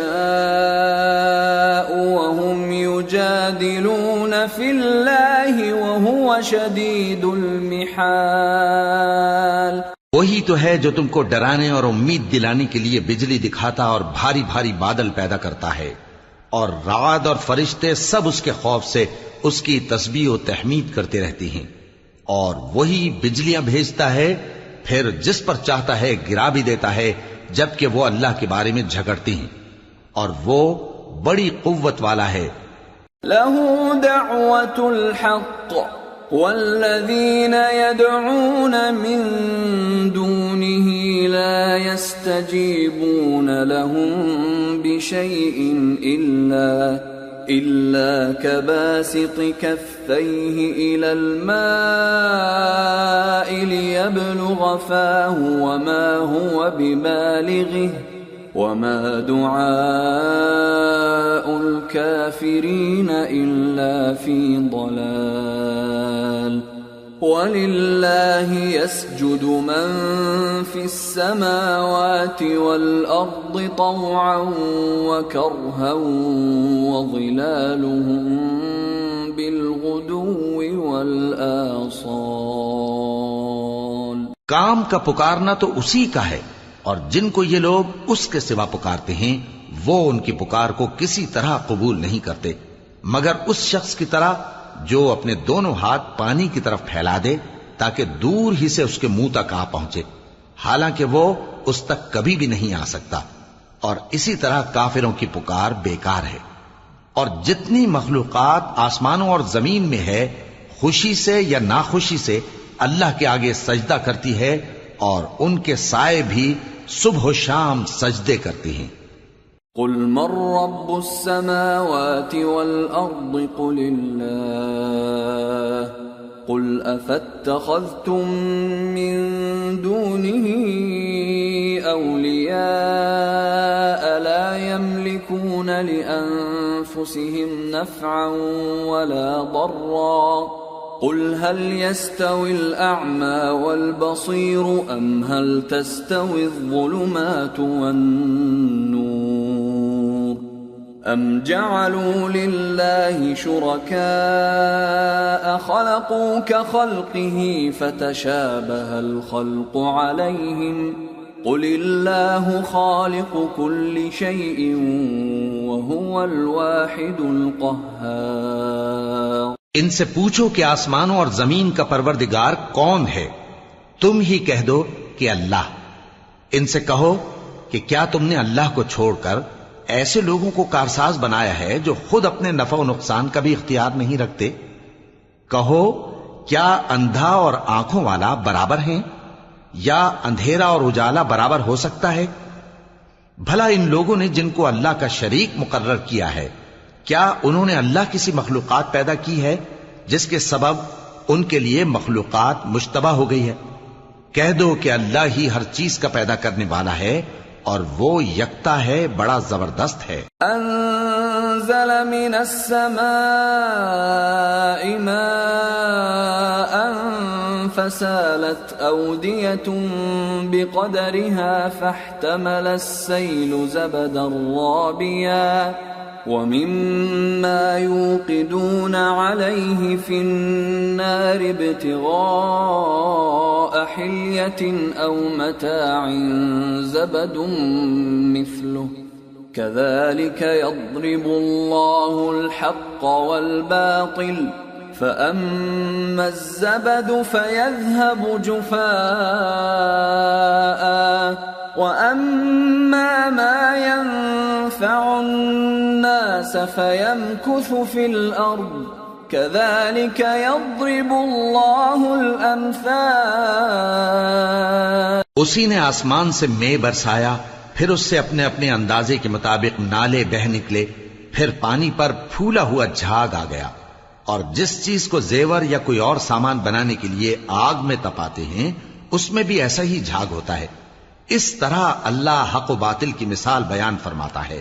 [SPEAKER 1] وهم يجادلون في الله وهو شديد المحال۔
[SPEAKER 2] وہی تو ہے جو تم کو ڈرانے اور امید دلانے کے لیے بجلی دکھاتا اور بھاری بھاری بادل پیدا کرتا ہے، اور رعد اور فرشتے سب اس کے خوف سے اس کی تسبیح و تحمید کرتے رہتے ہیں، اور وہی بجلیاں بھیجتا ہے، پھر جس پر چاہتا ہے گرا بھی دیتا ہے، جبکہ وہ اللہ کے بارے میں جھگڑتی ہیں، اور وہ بڑی قوت والا ہے۔
[SPEAKER 1] لَهُ دَعْوَةُ الْحَقِّ وَالَّذِينَ يَدْعُونَ مِن دُونِهِ لَا يَسْتَجِيبُونَ لَهُم بِشَيْءٍ إِلَّا كَبَاسِطِ كَفَّيْهِ إِلَى الْمَاءِ لِيَبْلُغَ فَاهُ وَمَا هُوَ بِبَالِغِهِ وَمَا دُعَاءُ الْكَافِرِينَ إِلَّا فِي ضَلَالٍ۔ وَلِلَّهِ يَسْجُدُ مَن فِي السَّمَاوَاتِ وَالْأَرْضِ طَوْعًا وَكَرْهًا وَظِلَالُهُم بِالْغُدُوِّ وَالْآصَالِ۔
[SPEAKER 2] کام کا پکارنا تو اسی کا ہے، اور جن کو یہ لوگ اس کے سوا پکارتے ہیں وہ ان کی پکار کو کسی طرح قبول نہیں کرتے مگر اس شخص کی طرح جو اپنے دونوں ہاتھ پانی کی طرف پھیلا دے تاکہ دور ہی سے اس کے منہ تک آ پہنچے، حالانکہ وہ اس تک کبھی بھی نہیں آ سکتا، اور اسی طرح کافروں کی پکار بیکار ہے. اور جتنی مخلوقات آسمانوں اور زمین میں ہے خوشی سے یا ناخوشی سے اللہ کے آگے سجدہ کرتی ہے، اور ان کے سائے بھی صبح و شام سجدے کرتی ہیں.
[SPEAKER 1] قل من رب السماوات والأرض قل الله قل أفاتخذتم من دونه أولياء لا يملكون لأنفسهم نفعا ولا ضرا قل هل يستوي الأعمى والبصير أم هل تستوي الظلمات والنور أم جعلوا لله شركاء خلقوا كخلقه فتشابه الخلق عليهم قل الله خالق كل شيء وهو الواحد القهار.
[SPEAKER 2] ان سے پوچھو کہ آسمانوں اور زمین کا پروردگار کون ہے؟ تم ہی کہہ دو کہ اللہ. ان سے کہو کہ کیا تم نے اللہ کو چھوڑ کر ایسے لوگوں کو کارساز بنایا ہے جو خود اپنے نفع و نقصان کا بھی اختیار نہیں رکھتے؟ کہو کیا اندھا اور آنکھوں والا برابر ہیں، یا اندھیرا اور اجالا برابر ہو سکتا ہے؟ بھلا ان لوگوں نے جن کو اللہ کا شریک مقرر کیا ہے، کیا انہوں نے اللہ کسی مخلوقات پیدا کی ہے جس کے سبب ان کے لیے مخلوقات مشتبہ ہو گئی ہے؟ کہہ دو کہ اللہ ہی ہر چیز کا پیدا کرنے والا ہے، اور وہ یکتا ہے، بڑا زبردست ہے.
[SPEAKER 1] انزل من السماء ماء فسالت أودية بقدرها فاحتمل السيل زبدا رابيا ومما يوقدون عليه في النار ابتغاء حلية أو متاع زبد مثله كذلك يضرب الله الحق والباطل فأما الزبد فيذهب جفاء وأما ما ينفع الناس فيمكث في الأرض كذلك يضرب الله الأمثال.
[SPEAKER 2] اسی نے آسمان سے مے برسایا، پھر اس سے اپنے اپنے اندازے کے مطابق نالے بہہ نکلے، پھر پانی پر پھولا ہوا جھاگ آ گیا. اور جس چیز کو زیور یا کوئی اور سامان بنانے کے لیے آگ میں تپاتے ہیں اس میں بھی ایسا ہی جھاگ ہوتا ہے. اس طرح اللہ حق و باطل کی مثال بیان فرماتا ہے.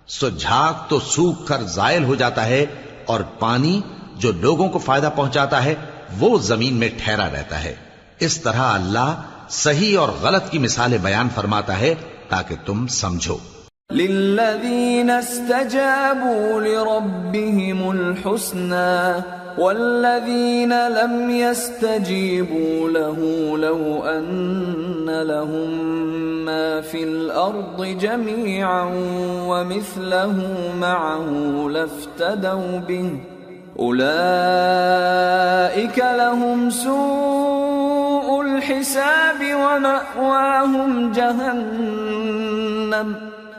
[SPEAKER 2] سو جھاگ تو سوکھ کر زائل ہو جاتا ہے، اور پانی جو لوگوں کو فائدہ پہنچاتا ہے وہ زمین میں ٹھہرا رہتا ہے. اس طرح اللہ صحیح اور غلط کی مثالیں بیان فرماتا ہے تاکہ تم سمجھو.
[SPEAKER 1] للذين استجابوا لربهم الحسنى والذين لم يستجيبوا له لو أن لهم ما في الأرض جميعا ومثله معه لافتدوا به أولئك لهم سوء الحساب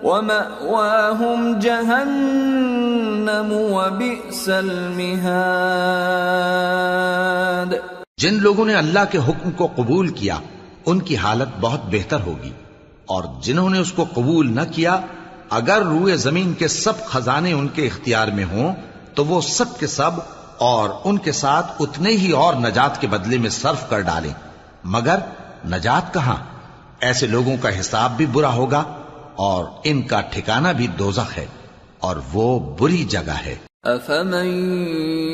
[SPEAKER 1] ومأواهم جہنم وبئس المہاد.
[SPEAKER 2] جن لوگوں نے اللہ کے حکم کو قبول کیا ان کی حالت بہت بہتر ہوگی، اور جنہوں نے اس کو قبول نہ کیا اگر روئے زمین کے سب خزانے ان کے اختیار میں ہوں تو وہ سب کے سب اور ان کے ساتھ اتنے ہی اور نجات کے بدلے میں صرف کر ڈالیں، مگر نجات کہاں؟ ایسے لوگوں کا حساب بھی برا ہوگا اور ان کا ٹھکانہ بھی دوزخ ہے، اور وہ بری جگہ ہے.
[SPEAKER 1] افمن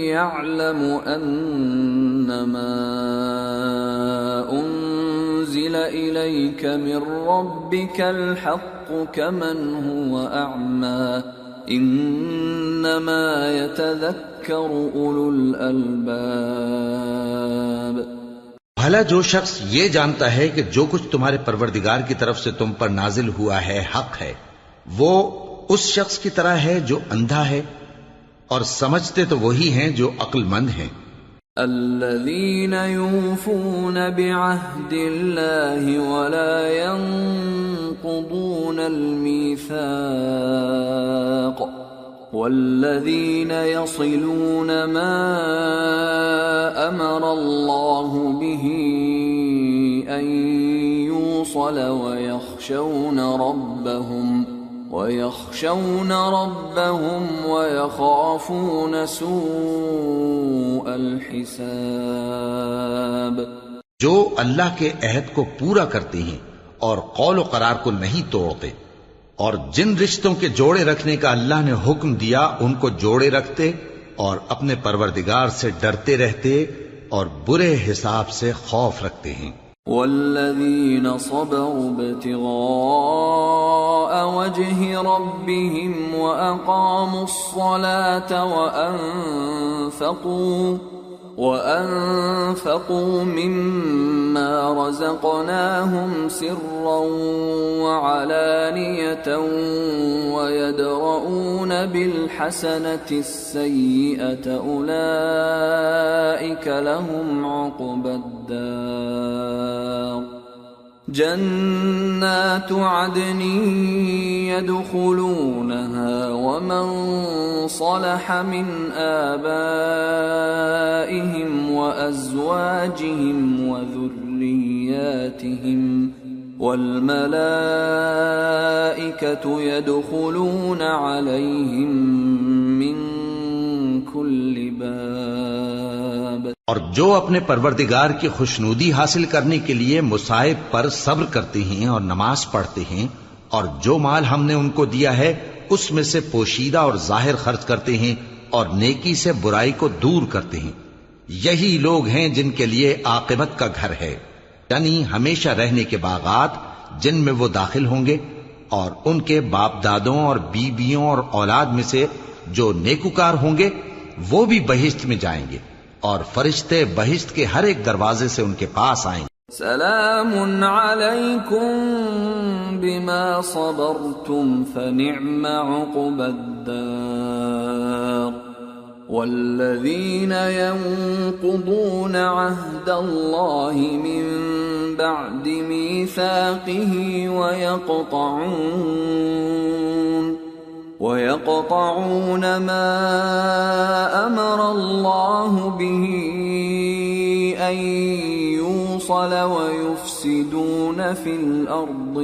[SPEAKER 1] يعلم انما انزل اليك من ربك الحق كمن هو اعمى انما يتذكر اولو الالباب.
[SPEAKER 2] بھلا جو شخص یہ جانتا ہے کہ جو کچھ تمہارے پروردگار کی طرف سے تم پر نازل ہوا ہے حق ہے، وہ اس شخص کی طرح ہے جو اندھا ہے، اور سمجھتے تو وہی ہیں جو عقل مند ہیں.
[SPEAKER 1] الذين يوفون بعهد الله ولا ينقضون الميثاق والذين يصلون ما أمر الله به أن يوصل ويخشون ربهم ويخافون سوء الحساب.
[SPEAKER 2] جو اللہ کے عہد کو پورا کرتے ہیں اور قول و قرار کو نہیں توڑتے، اور جن رشتوں کے جوڑے رکھنے کا اللہ نے حکم دیا ان کو جوڑے رکھتے اور اپنے پروردگار سے ڈرتے رہتے اور برے حساب سے خوف رکھتے ہیں.
[SPEAKER 1] والذین صبروا ابتغاء وجه ربهم وأقاموا الصلاة وأنفقوا مما رزقناهم سرا وعلانية ويدرؤون بالحسنة السيئة أولئك لهم عقبى الدار. جنات عدن يدخلونها ومن صلح من آبائهم وأزواجهم وذرياتهم والملائكة يدخلون عليهم من كل باب.
[SPEAKER 2] اور جو اپنے پروردگار کی خوشنودی حاصل کرنے کے لیے مصائب پر صبر کرتے ہیں اور نماز پڑھتے ہیں، اور جو مال ہم نے ان کو دیا ہے اس میں سے پوشیدہ اور ظاہر خرچ کرتے ہیں اور نیکی سے برائی کو دور کرتے ہیں، یہی لوگ ہیں جن کے لیے عاقبت کا گھر ہے، یعنی ہمیشہ رہنے کے باغات جن میں وہ داخل ہوں گے، اور ان کے باپ دادوں اور بیویوں اور اولاد میں سے جو نیکوکار ہوں گے وہ بھی بہشت میں جائیں گے، اور فرشتے بہشت کے ہر ایک دروازے سے ان کے پاس آئیں گے.
[SPEAKER 1] سلام علیکم بما صبرتم فنعم عقبى الدار. والذین ينقضون عهد الله من بعد ميثاقه ويقطعون ما أمر الله به أن يوصل ويفسدون في الأرض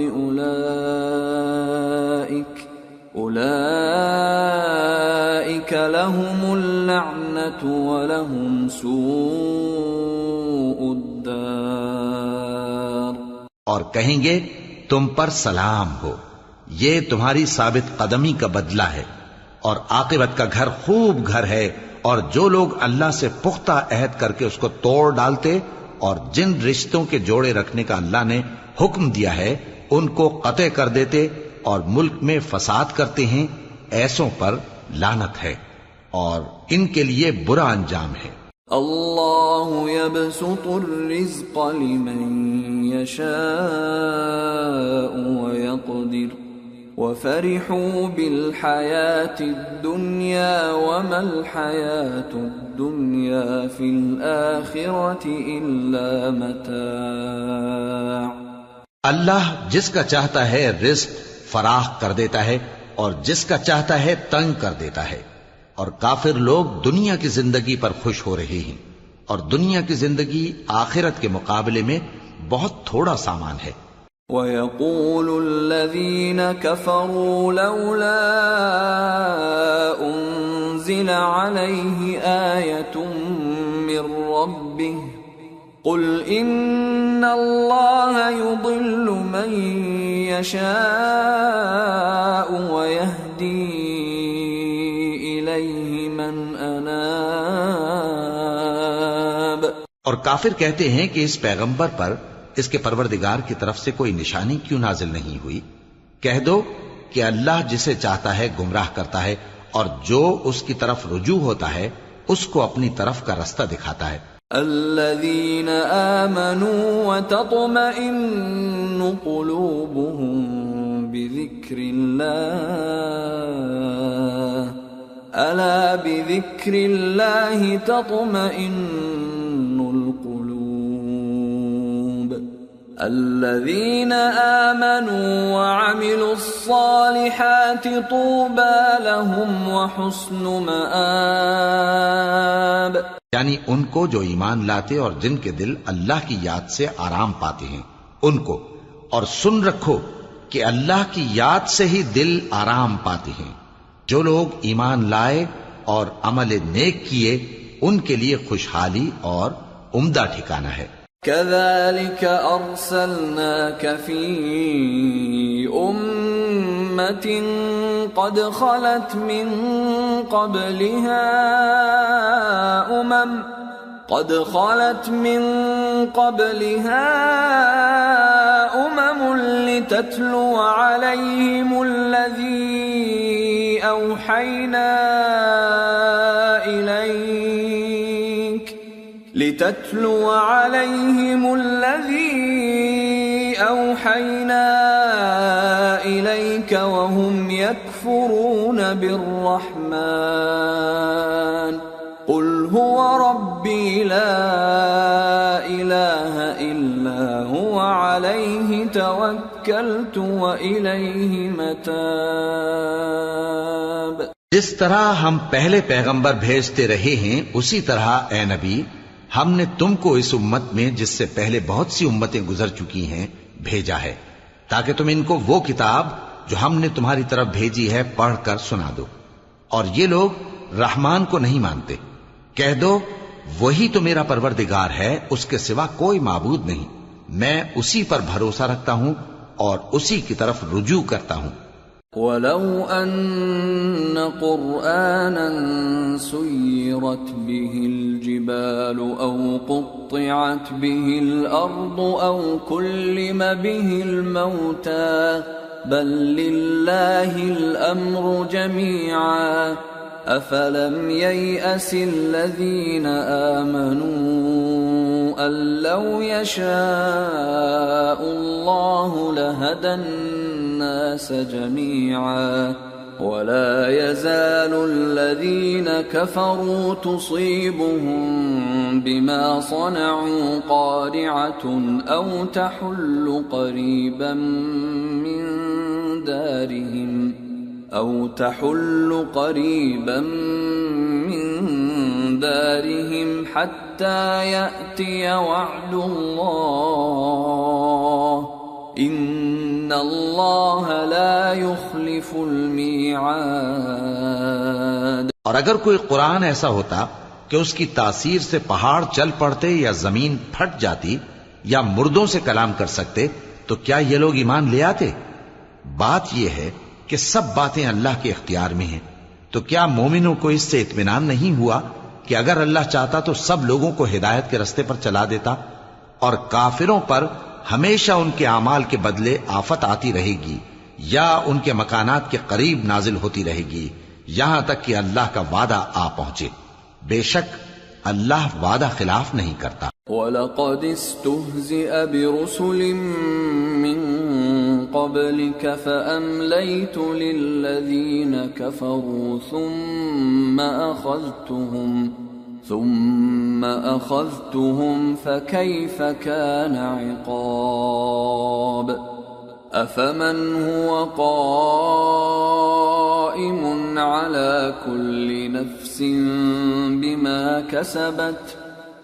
[SPEAKER 1] أولئك لهم اللعنة ولهم سوء الدار.
[SPEAKER 2] اور کہیں گے تم پر سلام ہو، یہ تمہاری ثابت قدمی کا بدلہ ہے، اور عاقبت کا گھر خوب گھر ہے. اور جو لوگ اللہ سے پختہ عہد کر کے اس کو توڑ ڈالتے اور جن رشتوں کے جوڑے رکھنے کا اللہ نے حکم دیا ہے ان کو قطع کر دیتے اور ملک میں فساد کرتے ہیں، ایسوں پر لعنت ہے اور ان کے لیے برا انجام ہے.
[SPEAKER 1] اللہ يبسط الرزق لمن يشاء ويقدر وفرحوا بالحياة الدنيا وما الحياة الدنيا في الآخرة إلا متاع.
[SPEAKER 2] اللہ جس کا چاہتا ہے رزق فراخ کر دیتا ہے اور جس کا چاہتا ہے تنگ کر دیتا ہے، اور کافر لوگ دنیا کی زندگی پر خوش ہو رہے ہیں، اور دنیا کی زندگی آخرت کے مقابلے میں بہت تھوڑا سامان ہے.
[SPEAKER 1] وَيَقُولُ الَّذِينَ كَفَرُوا لَوْلَا أُنزِلَ عَلَيْهِ آيَةٌ مِّن رَّبِّهِ قُلْ إِنَّ اللَّهَ يُضِلُّ مَن يَشَاءُ وَيَهْدِي إِلَيْهِ مَنْ أَنَابَ.
[SPEAKER 2] اور کافر کہتے ہیں کہ اس پیغمبر پر اس کے پروردگار کی طرف سے کوئی نشانی کیوں نازل نہیں ہوئی؟ کہہ دو کہ اللہ جسے چاہتا ہے گمراہ کرتا ہے، اور جو اس کی طرف رجوع ہوتا ہے اس کو اپنی طرف کا رستہ دکھاتا ہے.
[SPEAKER 1] الذين آمنوا وتطمئن قلوبهم بذكر الله ألا بذكر الله تطمئن القلوب الذين آمنوا وعملوا الصالحات طوبى لهم وحسن مآب،
[SPEAKER 2] یعنی ان کو جو ایمان لاتے اور جن کے دل اللہ کی یاد سے آرام پاتے ہیں ان کو، اور سن رکھو کہ اللہ کی یاد سے ہی دل آرام پاتے ہیں۔ جو لوگ ایمان لائے اور عمل نیک کیے ان کے لیے خوشحالی اور عمدہ ٹھکانہ ہے۔
[SPEAKER 1] كذلك أرسلناك في أمة قد خلت من قبلها أمم لتتلو عليهم الذي أوحينا إليك وهم يكفرون بالرحمن قل هو ربي لا إله إلا هو عليه توكلت وإليه متاب۔
[SPEAKER 2] جس طرح ہم پہلے پیغمبر بھیجتے رہے ہیں اسی طرح اے نبی ہم نے تم کو اس امت میں جس سے پہلے بہت سی امتیں گزر چکی ہیں بھیجا ہے تاکہ تم ان کو وہ کتاب جو ہم نے تمہاری طرف بھیجی ہے پڑھ کر سنا دو، اور یہ لوگ رحمان کو نہیں مانتے۔ کہہ دو وہی تو میرا پروردگار ہے، اس کے سوا کوئی معبود نہیں، میں اسی پر بھروسہ رکھتا ہوں اور اسی کی طرف رجوع کرتا ہوں۔
[SPEAKER 1] وَلَوْ أَنَّ قُرْآنًا سُيِّرَتْ بِهِ الْجِبَالُ أَوْ قُطِّعَتْ بِهِ الْأَرْضُ أَوْ كُلِّمَ بِهِ الْمَوْتَى بَل لِّلَّهِ الْأَمْرُ جَمِيعًا أَفَلَمْ يَيْأَسِ الَّذِينَ آمَنُوا أَن لَّوْ يَشَاءُ اللَّهُ لَهَدَى النَّاسَ جَمِيعًا وَلَا يَزَالُ الَّذِينَ كَفَرُوا تُصِيبُهُم بِمَا صَنَعُوا قَارِعَةٌ أَوْ تَحُلُّ قَرِيبًا من دارهم حتى يأتي وعد الله إن الله لا يخلف الميعاد۔
[SPEAKER 2] اور اگر کوئی قرآن ایسا ہوتا کہ اس کی تاثیر سے پہاڑ چل پڑتے یا زمین پھٹ جاتی یا مردوں سے کلام کر سکتے تو کیا یہ لوگ ایمان لے آتے؟ بات یہ ہے کہ سب باتیں اللہ کے اختیار میں ہیں، تو کیا مومنوں کو اس سے اطمینان نہیں ہوا کہ اگر اللہ چاہتا تو سب لوگوں کو ہدایت کے رستے پر چلا دیتا؟ اور کافروں پر ہمیشہ ان کے اعمال کے بدلے آفت آتی رہے گی یا ان کے مکانات کے قریب نازل ہوتی رہے گی یہاں تک کہ اللہ کا وعدہ آ پہنچے۔ بے شک اللہ وعدہ خلاف نہیں کرتا۔
[SPEAKER 1] وَلَقَدِ اسْتُهْزِئَ بِرُسُلٍ مِّن قَبْلِكَ فَأَمْلَيْتُ لِلَّذِينَ كَفَرُوا ثُمَّ أَخَذْتُهُمْ فَكَيْفَ كَانَ عِقَابِ أَفَمَنْ هُوَ قَائِمٌ عَلَى كُلِّ نَفْسٍ بِمَا كَسَبَتْ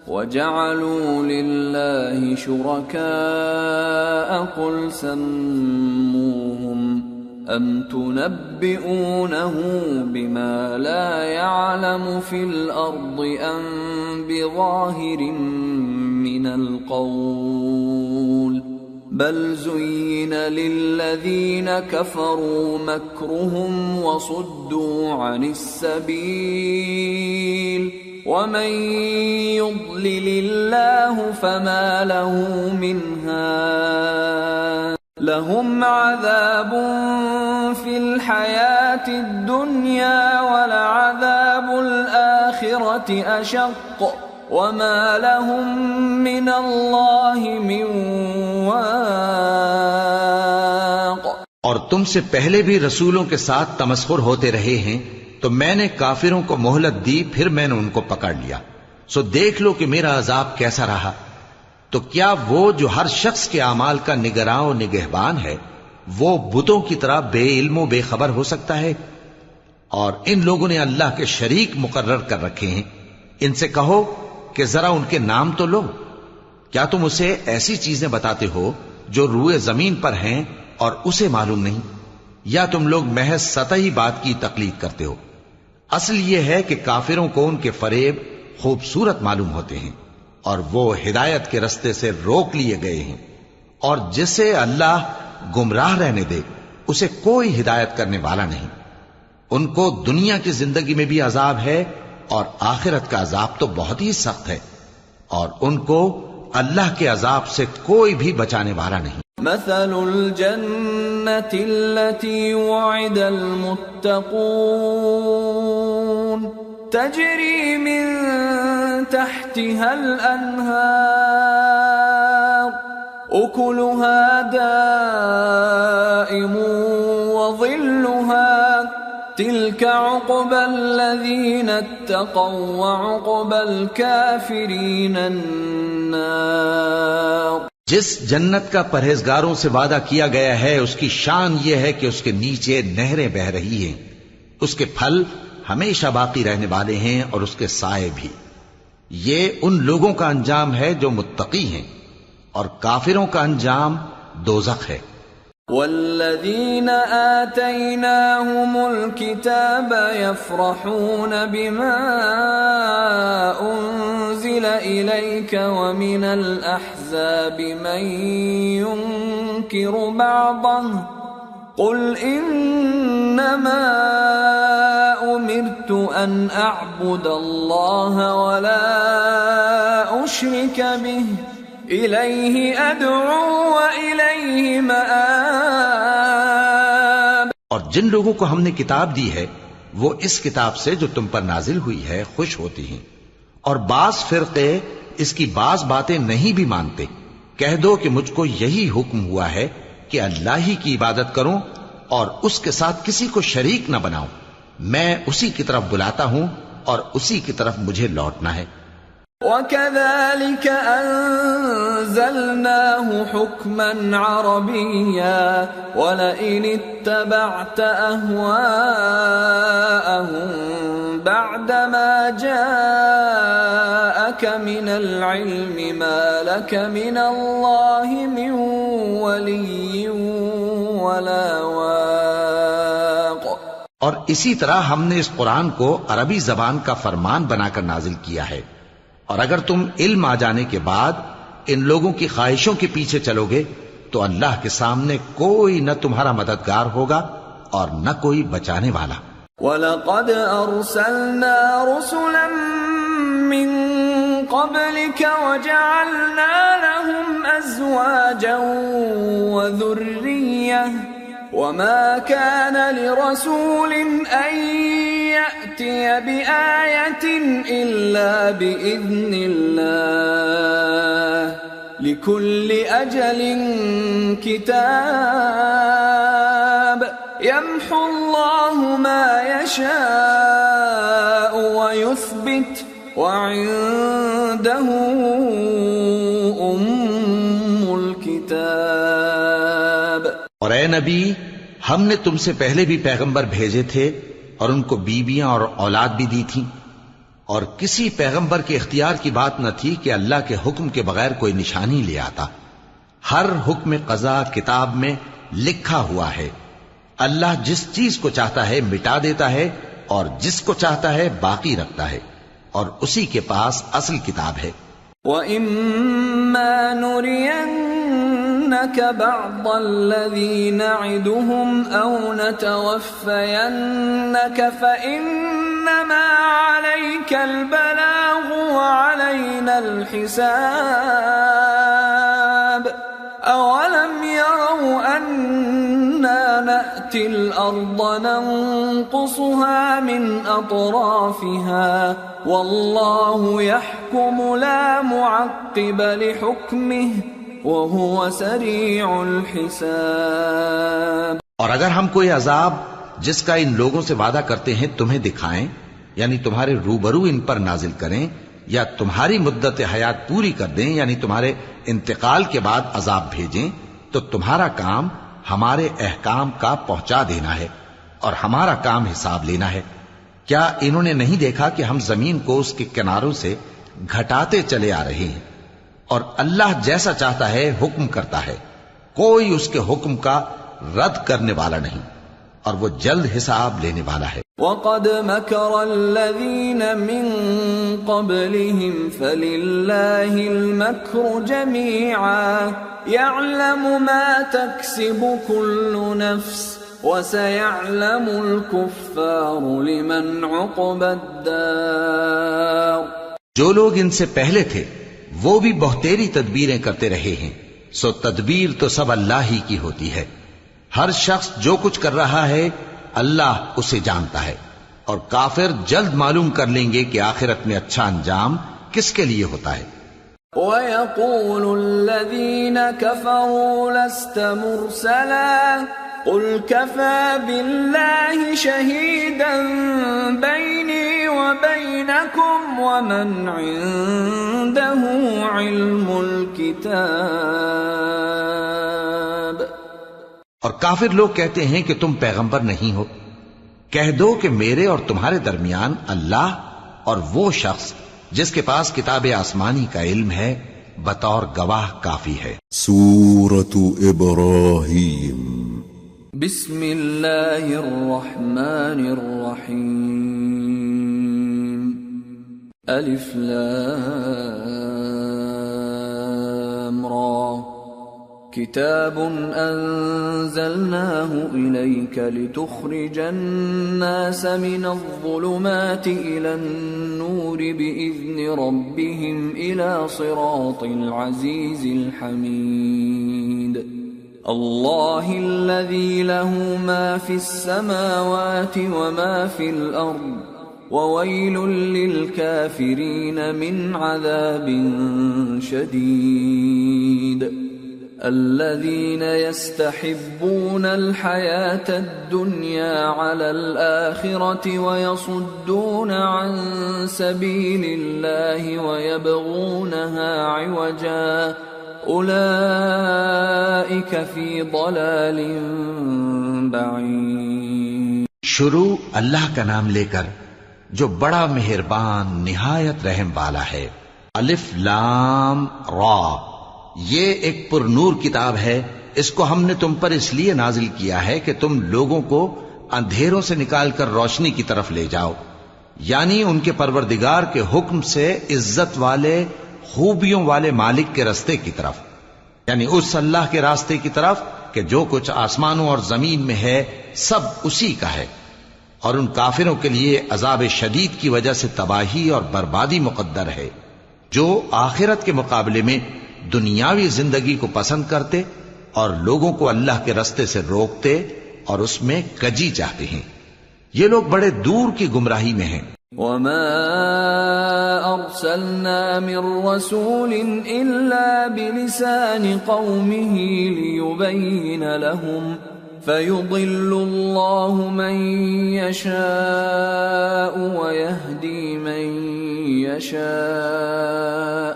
[SPEAKER 1] وَجَعَلُوا لِلَّهِ شُرَكَاءَ قُلْ سَمُّوهُمْ أَمْ تُنَبِّئُونَهُ بِمَا لَا يَعْلَمُ فِي الْأَرْضِ أَمْ بِظَاهِرٍ مِّنَ الْقَوْلِ بَلْ زُيِّنَ لِلَّذِينَ كَفَرُوا مَكْرُهُمْ وَصُدُّوا عَنِ السَّبِيلِ وَمَن يُضْلِلِ اللَّهُ فَمَا لَهُ مِنْ هَادٍ لَهُمْ عَذَابٌ فِي الْحَيَاةِ الدُّنْيَا وَلَعَذَابُ الْآخِرَةِ أَشَقُّ وَمَا لَهُم مِّنَ اللَّهِ مِن وَاقٍ۔
[SPEAKER 2] اور تم سے پہلے بھی رسولوں کے ساتھ تمسخر ہوتے رہے ہیں تو میں نے کافروں کو مہلت دی، پھر میں نے ان کو پکڑ لیا، سو دیکھ لو کہ میرا عذاب کیسا رہا۔ تو کیا وہ جو ہر شخص کے اعمال کا نگراں و نگہبان ہے وہ بتوں کی طرح بے علم و بے خبر ہو سکتا ہے؟ اور ان لوگوں نے اللہ کے شریک مقرر کر رکھے ہیں. ان سے کہو کہ ذرا ان کے نام تو لو. کیا تم اسے ایسی چیزیں بتاتے ہو جو روئے زمین پر ہیں اور اسے معلوم نہیں؟ یا تم لوگ محض سطحی بات کی تقلید کرتے ہو؟ اصل یہ ہے کہ کافروں کو ان کے فریب خوبصورت معلوم ہوتے ہیں اور وہ ہدایت کے رستے سے روک لیے گئے ہیں، اور جسے اللہ گمراہ رہنے دے اسے کوئی ہدایت کرنے والا نہیں. ان کو دنیا کی زندگی میں بھی عذاب ہے اور آخرت کا عذاب تو بہت ہی سخت ہے، اور ان کو اللہ کے عذاب سے کوئی بھی بچانے والا نہیں.
[SPEAKER 1] مثل الجنة التي وعد المتقون تجري من تحتها الأنهار أكلها دائم وظلها تلك عقبى الذين اتقوا وعقبى الكافرين النار.
[SPEAKER 2] جس جنت کا پرہیزگاروں سے وعدہ کیا گیا ہے اس کی شان یہ ہے کہ اس کے نیچے نہریں بہ رہی ہیں، اس کے پھل ہمیشہ باقی رہنے والے ہیں اور اس کے سائے بھی. یہ ان لوگوں کا انجام ہے جو متقی ہیں، اور کافروں کا انجام دوزخ ہے.
[SPEAKER 1] والذين آتيناهم الكتاب يفرحون بما أنزل إليك ومن الأحزاب من ينكر بعضه قل إنما أمرت أن أعبد الله ولا أشرك به إليه أدعو وإليه مآب.
[SPEAKER 2] اور جن لوگوں کو ہم نے کتاب دی ہے وہ اس کتاب سے جو تم پر نازل ہوئی ہے خوش ہوتی ہیں، اور بعض فرقے اس کی بعض باتیں نہیں بھی مانتے. کہہ دو کہ مجھ کو یہی حکم ہوا ہے کہ اللہ ہی کی عبادت کروں اور اس کے ساتھ کسی کو شریک نہ بناؤں. میں اسی کی طرف بلاتا ہوں اور اسی کی طرف مجھے لوٹنا ہے.
[SPEAKER 1] وَكَذَلِكَ أَنزَلْنَاهُ حُكْمًا عَرَبِيًّا وَلَئِنِ اتَّبَعْتَ أَهْوَاءَهُمْ بَعْدَمَا جَاءَكَ مِنَ الْعِلْمِ مَا لَكَ مِنَ اللَّهِ مِنْ وَلِيٍّ وَلَا وَاقٍ.
[SPEAKER 2] اور اسی طرح ہم نے اس قرآن کو عربی زبان کا فرمان بنا کر نازل کیا ہے، اور اگر تم علم آ جانے کے بعد ان لوگوں کی خواہشوں کے پیچھے چلو گے تو اللہ کے سامنے کوئی نہ تمہارا مددگار ہوگا اور نہ کوئی بچانے والا.
[SPEAKER 1] وَلَقَدْ أَرْسَلْنَا رُسُلًا مِّن قَبْلِكَ وَجَعَلْنَا لَهُمْ أَزْوَاجًا وَذُرِّيَّةً وَمَا كَانَ لِرَسُولٍ أَن يَأْتِيَ بِآيَةٍ إِلَّا بِإِذْنِ اللَّهِ لِكُلِّ أَجَلٍ كِتَابٌ يَمْحُو اللَّهُ مَا يَشَاءُ وَيُثْبِتُ وَعِندَهُ أُمُّ الْكِتَابِ.
[SPEAKER 2] اور اے نبی، ہم نے تم سے پہلے بھی پیغمبر بھیجے تھے اور ان کو بیویاں اور اولاد بھی دی تھی، اور کسی پیغمبر کے اختیار کی بات نہ تھی کہ اللہ کے حکم کے بغیر کوئی نشانی لے آتا. ہر حکم قضا کتاب میں لکھا ہوا ہے. اللہ جس چیز کو چاہتا ہے مٹا دیتا ہے اور جس کو چاہتا ہے باقی رکھتا ہے، اور اسی کے پاس اصل کتاب ہے.
[SPEAKER 1] وَإِمَّا نُرِيَنَّكَ بَعْضَ الَّذِي نَعِدُهُمْ أَوْ نَتَوَفَّيَنَّكَ فَإِنَّمَا عَلَيْكَ الْبَلَاغُ وَعَلَيْنَا الْحِسَابُ. أَوَلَمْ يَرَوْا أَنَّا نَأْتِي الْأَرْضَ نَنقُصُهَا مِنْ أَطْرَافِهَا وَاللَّهُ يَحْكُمُ لَا مُعَقِّبَ لِحُكْمِهِ وَهُوَ سَرِيعُ الْحِسَابِ.
[SPEAKER 2] اور اگر ہم کوئی عذاب جس کا ان لوگوں سے وعدہ کرتے ہیں تمہیں دکھائیں، یعنی تمہارے روبرو ان پر نازل کریں، یا تمہاری مدت حیات پوری کر دیں، یعنی تمہارے انتقال کے بعد عذاب بھیجیں، تو تمہارا کام ہمارے احکام کا پہنچا دینا ہے اور ہمارا کام حساب لینا ہے۔ کیا انہوں نے نہیں دیکھا کہ ہم زمین کو اس کے کناروں سے گھٹاتے چلے آ رہے ہیں، اور اللہ جیسا چاہتا ہے حکم کرتا ہے، کوئی اس کے حکم کا رد کرنے والا نہیں، اور وہ جلد حساب لینے والا ہے۔
[SPEAKER 1] وَقَدْ مَكَرَ الَّذِينَ مِن قَبْلِهِمْ فَلِلَّهِ الْمَكْرُ جَمِيعًا يَعْلَمُ مَا تَكْسِبُ كُلُّ نَفْسٍ وَسَيَعْلَمُ الْكُفَّارُ لِمَنْ عُقْبَى الدَّارِ۔
[SPEAKER 2] جو لوگ ان سے پہلے تھے وہ بھی بہتیری تدبیریں کرتے رہے ہیں، سو تدبیر تو سب اللہ ہی کی ہوتی ہے۔ ہر شخص جو کچھ کر رہا ہے اللہ اسے جانتا ہے، اور کافر جلد معلوم کر لیں گے کہ آخرت میں اچھا انجام کس کے لیے ہوتا ہے۔
[SPEAKER 1] وَيَقُولُ الَّذِينَ كَفَرُوا لَسْتَ مُرْسَلًا قُلْ كَفَى بِاللَّهِ شَهِيدًا بَيْنِي وَبَيْنَكُمْ وَمَنْ عِندَهُ عِلْمُ الْكِتَابِ۔
[SPEAKER 2] اور کافر لوگ کہتے ہیں کہ تم پیغمبر نہیں ہو، کہہ دو کہ میرے اور تمہارے درمیان اللہ اور وہ شخص جس کے پاس کتاب آسمانی کا علم ہے بطور گواہ کافی ہے۔
[SPEAKER 3] سورة ابراہیم۔
[SPEAKER 1] بسم اللہ الرحمن الرحیم۔ الف لام را کتاب انزلناه الیک لتخرج الناس من الظلمات الى النور باذن ربهم الى صراط العزیز الحمید۔ اللہ الذی له ما فی السماوات وما فی الارض وویل للکافرین من عذاب شدید۔ الذین یستحبون الحیاة الدنیا علی الآخرة ویصدون عن سبیل اللہ ویبغونها عوجا اولئک فی ضلال بعید۔
[SPEAKER 2] شروع اللہ کا نام لے کر جو بڑا مہربان نہایت رحم والا ہے۔ الف لام را، یہ ایک پر نور کتاب ہے، اس کو ہم نے تم پر اس لیے نازل کیا ہے کہ تم لوگوں کو اندھیروں سے نکال کر روشنی کی طرف لے جاؤ، یعنی ان کے پروردگار کے حکم سے عزت والے خوبیوں والے مالک کے راستے کی طرف، یعنی اس اللہ کے راستے کی طرف کہ جو کچھ آسمانوں اور زمین میں ہے سب اسی کا ہے، اور ان کافروں کے لیے عذاب شدید کی وجہ سے تباہی اور بربادی مقدر ہے، جو آخرت کے مقابلے میں دنیاوی زندگی کو پسند کرتے اور لوگوں کو اللہ کے راستے سے روکتے اور اس میں کجی چاہتے ہیں، یہ لوگ بڑے دور کی گمراہی میں ہیں۔
[SPEAKER 1] وما ارسلنا من رسول الا بلسان قومه ليبين لهم فيضل الله من يشاء ويهدي من يشاء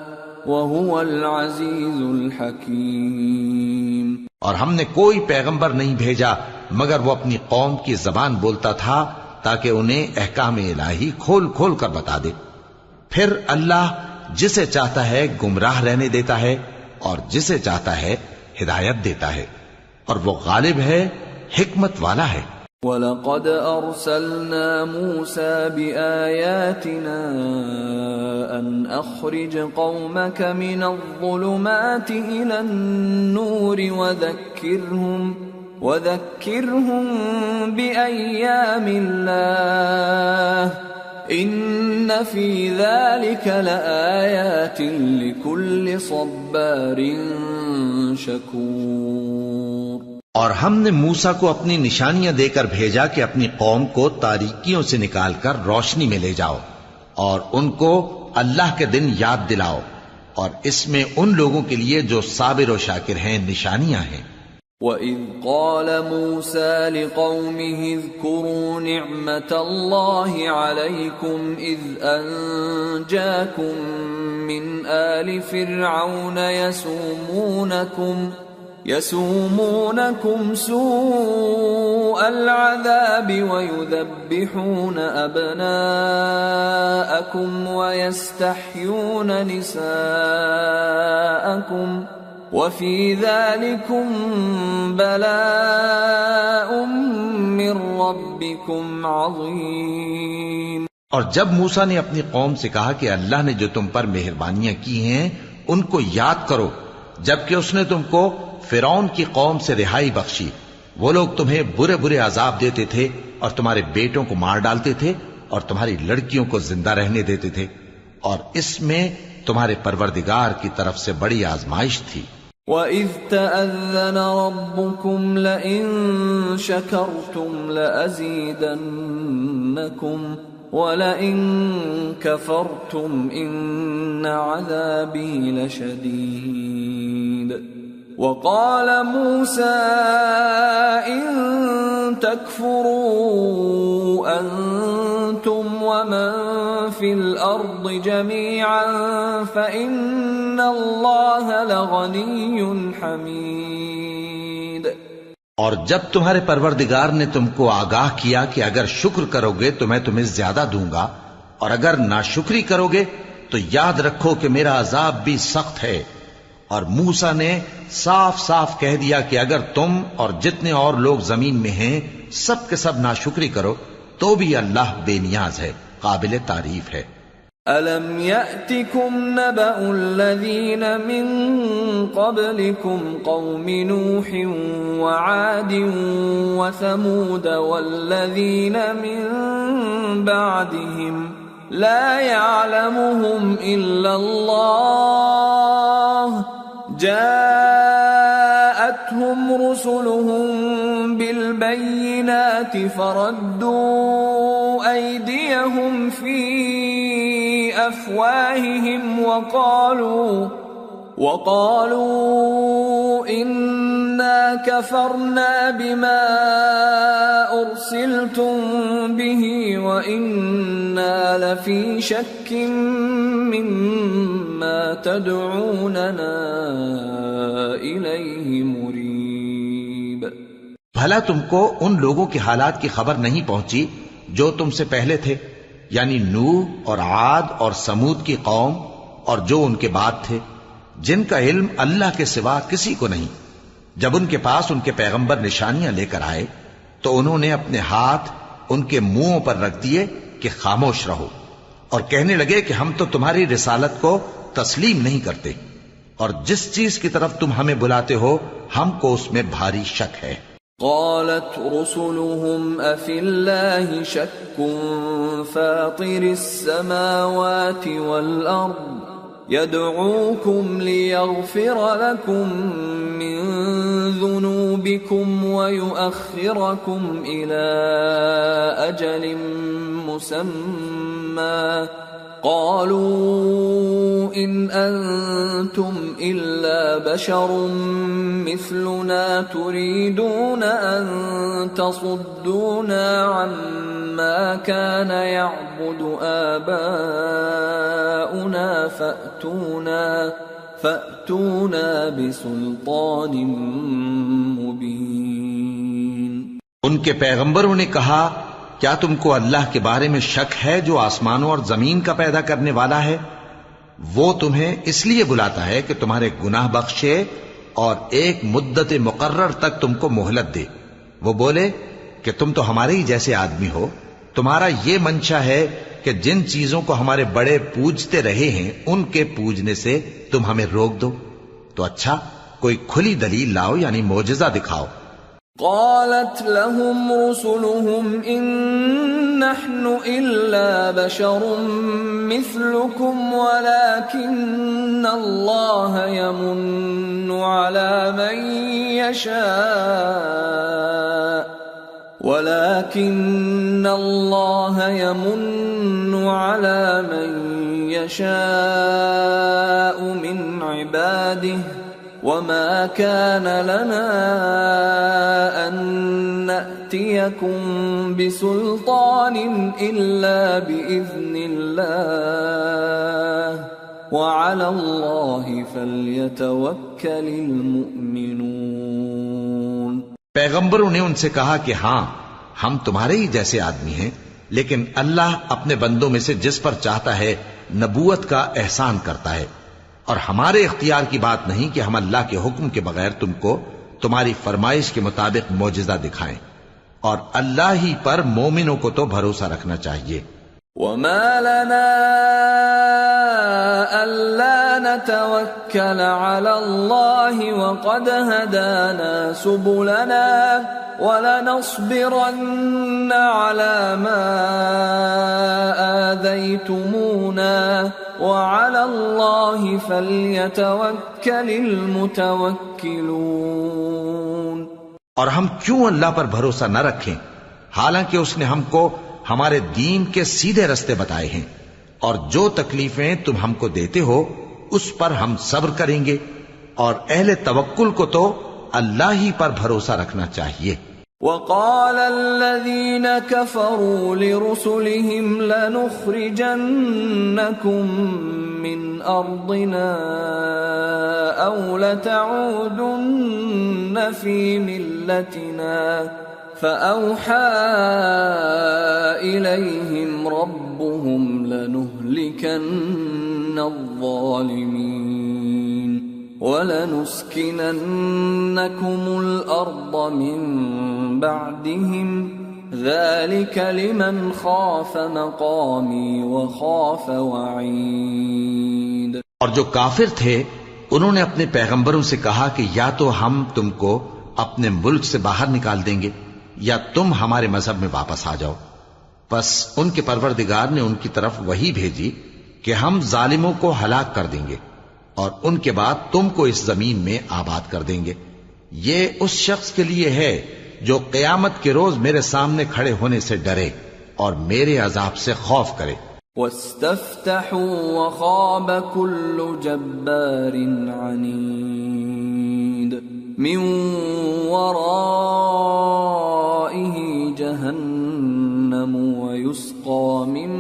[SPEAKER 1] وَهُوَ الْعَزِيزُ الْحَكِيمُ۔
[SPEAKER 2] اور ہم نے کوئی پیغمبر نہیں بھیجا مگر وہ اپنی قوم کی زبان بولتا تھا تاکہ انہیں احکام الہی کھول کھول کر بتا دے، پھر اللہ جسے چاہتا ہے گمراہ رہنے دیتا ہے اور جسے چاہتا ہے ہدایت دیتا ہے، اور وہ غالب ہے، حکمت والا ہے۔
[SPEAKER 1] وَلَقَدْ أَرْسَلْنَا مُوسَى بِآيَاتِنَا أَنْ أَخْرِجْ قَوْمَكَ مِنَ الظُّلُمَاتِ إِلَى النُّورِ وَذَكِّرْهُمْ بِأَيَّامِ اللَّهِ إِنَّ فِي ذَلِكَ لَآيَاتٍ لِكُلِّ صَبَّارٍ شَكُورٍ۔
[SPEAKER 2] اور ہم نے موسیٰ کو اپنی نشانیاں دے کر بھیجا کہ اپنی قوم کو تاریکیوں سے نکال کر روشنی میں لے جاؤ، اور ان کو اللہ کے دن یاد دلاؤ، اور اس میں ان لوگوں کے لیے جو صابر و شاکر ہیں نشانیاں ہیں۔
[SPEAKER 1] وَإِذْ قَالَ مُوسَى لِقَوْمِهِ اذْكُرُوا نِعْمَةَ اللَّهِ عَلَيْكُمْ إِذْ أَنْجَاكُمْ مِنْ آلِ فِرْعَوْنَ يَسُومُونَكُمْ سُوءَ الْعَذَابِ وَيُذَبِّحُونَ أَبْنَاءَكُمْ وَيَسْتَحْيُونَ نِسَاءَكُمْ وَفِي ذَلِكُمْ بَلَاءٌ مِّن رَّبِّكُمْ عَظِيمٌ۔
[SPEAKER 2] اور جب موسیٰ نے اپنی قوم سے کہا کہ اللہ نے جو تم پر مہربانیاں کی ہیں ان کو یاد کرو، جبکہ اس نے تم کو فرعون کی قوم سے رہائی بخشی، وہ لوگ تمہیں برے برے عذاب دیتے تھے اور تمہارے بیٹوں کو مار ڈالتے تھے اور تمہاری لڑکیوں کو زندہ رہنے دیتے تھے، اور اس میں تمہارے پروردگار کی طرف سے بڑی آزمائش تھی۔
[SPEAKER 1] وَإِذْ تَأَذَّنَ رَبُّكُمْ لَئِن شَكَرْتُمْ لَأَزِيدَنَّكُمْ وَلَئِن كَفَرْتُمْ إِنَّ عَذَابِي لَشَدِيدٌ۔ وَقَالَ مُوسَىٰ إِن تَكْفُرُوا أَنتُمْ وَمَن فِي الْأَرْضِ جَمِيعًا فَإِنَّ اللَّهَ لَغَنِيٌّ حَمِيدٌ۔
[SPEAKER 2] اور جب تمہارے پروردگار نے تم کو آگاہ کیا کہ اگر شکر کرو گے تو میں تمہیں زیادہ دوں گا، اور اگر ناشکری کرو گے تو یاد رکھو کہ میرا عذاب بھی سخت ہے۔ اور موسیٰ نے صاف صاف کہہ دیا کہ اگر تم اور جتنے اور لوگ زمین میں ہیں سب کے سب ناشکری کرو تو بھی اللہ بے نیاز ہے، قابل تعریف ہے۔
[SPEAKER 1] أَلَمْ يَأْتِكُمْ نَبَأُ الَّذِينَ مِنْ قَبْلِكُمْ قَوْمِ نُوحٍ وَعَادٍ وَثَمُودَ وَالَّذِينَ مِنْ بَعْدِهِمْ لَا يَعْلَمُهُمْ إِلَّا اللَّهُ جَاءَتْهُمْ رُسُلُهُم بِالْبَيِّنَاتِ فَرَدُّوا أَيْدِيَهُمْ فِي أَفْوَاهِهِمْ وَقَالُوا إِنَّا كَفَرْنَا بِمَا أُرْسِلْتُمْ بِهِ وَإِنَّا لَفِي شَكٍّ مِّمَّا تَدْعُونَنَا إِلَيْهِ مُرِيبٍ۔
[SPEAKER 2] بھلا تم کو ان لوگوں کے حالات کی خبر نہیں پہنچی جو تم سے پہلے تھے، یعنی نوح اور عاد اور سمود کی قوم اور جو ان کے بعد تھے، جن کا علم اللہ کے سوا کسی کو نہیں۔ جب ان کے پاس ان کے پیغمبر نشانیاں لے کر آئے تو انہوں نے اپنے ہاتھ ان کے منہوں پر رکھ دیے کہ خاموش رہو، اور کہنے لگے کہ ہم تو تمہاری رسالت کو تسلیم نہیں کرتے، اور جس چیز کی طرف تم ہمیں بلاتے ہو ہم کو اس میں بھاری شک ہے۔
[SPEAKER 1] قالت رسلهم أفي الله شك فاطر السماوات والأرض يدعوكم ليغفر لكم من ذنوبكم ويؤخركم إلى أجل مسمى قالوا إن أنتم إلا بشر مثلنا تريدون أن تصدونا عما كان يعبد آباؤنا فأتونا بسلطان مبين۔
[SPEAKER 2] ان کے پیغمبروں نے کہا کیا تم کو اللہ کے بارے میں شک ہے جو آسمانوں اور زمین کا پیدا کرنے والا ہے؟ وہ تمہیں اس لیے بلاتا ہے کہ تمہارے گناہ بخشے اور ایک مدت مقرر تک تم کو مہلت دے۔ وہ بولے کہ تم تو ہمارے ہی جیسے آدمی ہو، تمہارا یہ منشا ہے کہ جن چیزوں کو ہمارے بڑے پوجتے رہے ہیں ان کے پوجنے سے تم ہمیں روک دو، تو اچھا کوئی کھلی دلیل لاؤ، یعنی معجزہ دکھاؤ۔
[SPEAKER 1] قالت لهم رسلهم إن نحن إلا بشر مثلكم ولكن الله يمن على من يشاء من عباده وما كان لنا أن نأتيكم بسلطان إلا بإذن الله وعلى الله فليتوكل المؤمنون۔
[SPEAKER 2] پیغمبروں نے ان سے کہا کہ ہاں ہم تمہارے ہی جیسے آدمی ہیں، لیکن اللہ اپنے بندوں میں سے جس پر چاہتا ہے نبوت کا احسان کرتا ہے، اور ہمارے اختیار کی بات نہیں کہ ہم اللہ کے حکم کے بغیر تم کو تمہاری فرمائش کے مطابق معجزہ دکھائیں، اور اللہ ہی پر مومنوں کو تو بھروسہ رکھنا چاہیے۔
[SPEAKER 1] وما لنا ألا نتوكل على الله وقد هدانا سبلنا ولنصبرن على ما آذيتمونا وعلى الله فليتوكل المتوكلون۔
[SPEAKER 2] اور ہم کیوں اللہ پر بھروسہ نہ رکھیں حالانکہ اس نے ہم کو ہمارے دین کے سیدھے رستے بتائے ہیں، اور جو تکلیفیں تم ہم کو دیتے ہو اس پر ہم صبر کریں گے، اور اہل توکل کو تو اللہ ہی پر بھروسہ رکھنا چاہیے۔
[SPEAKER 1] وقال الذين كفروا لرسلهم لنخرجنكم من أرضنا أو لتعودن في ملتنا فأوحى إليهم ربهم لنهلكن الظالمين وَلَنُسْكِنَنَّكُمُ الْأَرْضَ مِنْ بَعْدِهِمْ ذَلِكَ لِمَنْ خَافَ مَقَامِي وَخَافَ وَعِيدِ۔
[SPEAKER 2] اور جو کافر تھے انہوں نے اپنے پیغمبروں سے کہا کہ یا تو ہم تم کو اپنے ملک سے باہر نکال دیں گے یا تم ہمارے مذہب میں واپس آ جاؤ۔ پس ان کے پروردگار نے ان کی طرف وحی بھیجی کہ ہم ظالموں کو ہلاک کر دیں گے اور ان کے بعد تم کو اس زمین میں آباد کر دیں گے۔ یہ اس شخص کے لیے ہے جو قیامت کے روز میرے سامنے کھڑے ہونے سے ڈرے اور میرے عذاب سے خوف کرے۔
[SPEAKER 1] وَاسْتَفْتَحُوا وَخَابَ كُلُّ جَبَّارٍ عَنِيدٍ مِّن وَرَائِهِ جَهَنَّمُ وَيُسْقَى مِن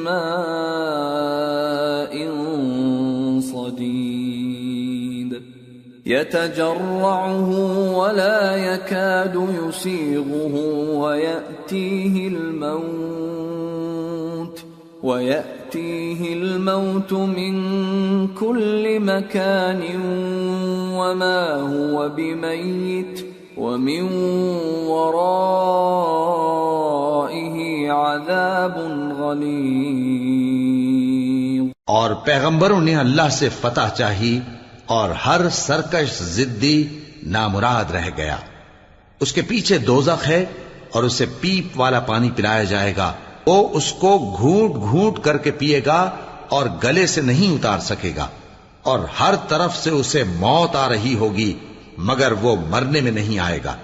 [SPEAKER 1] مَّاءٍ صديد يتجرعه ولا يكاد يسيغه ويأتيه الموت من كل مكان وما هو بميت ومن ورائه عذاب غليظ۔
[SPEAKER 2] اور پیغمبروں نے اللہ سے فتح چاہی اور ہر سرکش ضدی نامراد رہ گیا۔ اس کے پیچھے دوزخ ہے اور اسے پیپ والا پانی پلایا جائے گا، وہ اس کو گھونٹ گھونٹ کر کے پیے گا اور گلے سے نہیں اتار سکے گا، اور ہر طرف سے اسے موت آ رہی ہوگی مگر وہ مرنے میں نہیں آئے گا،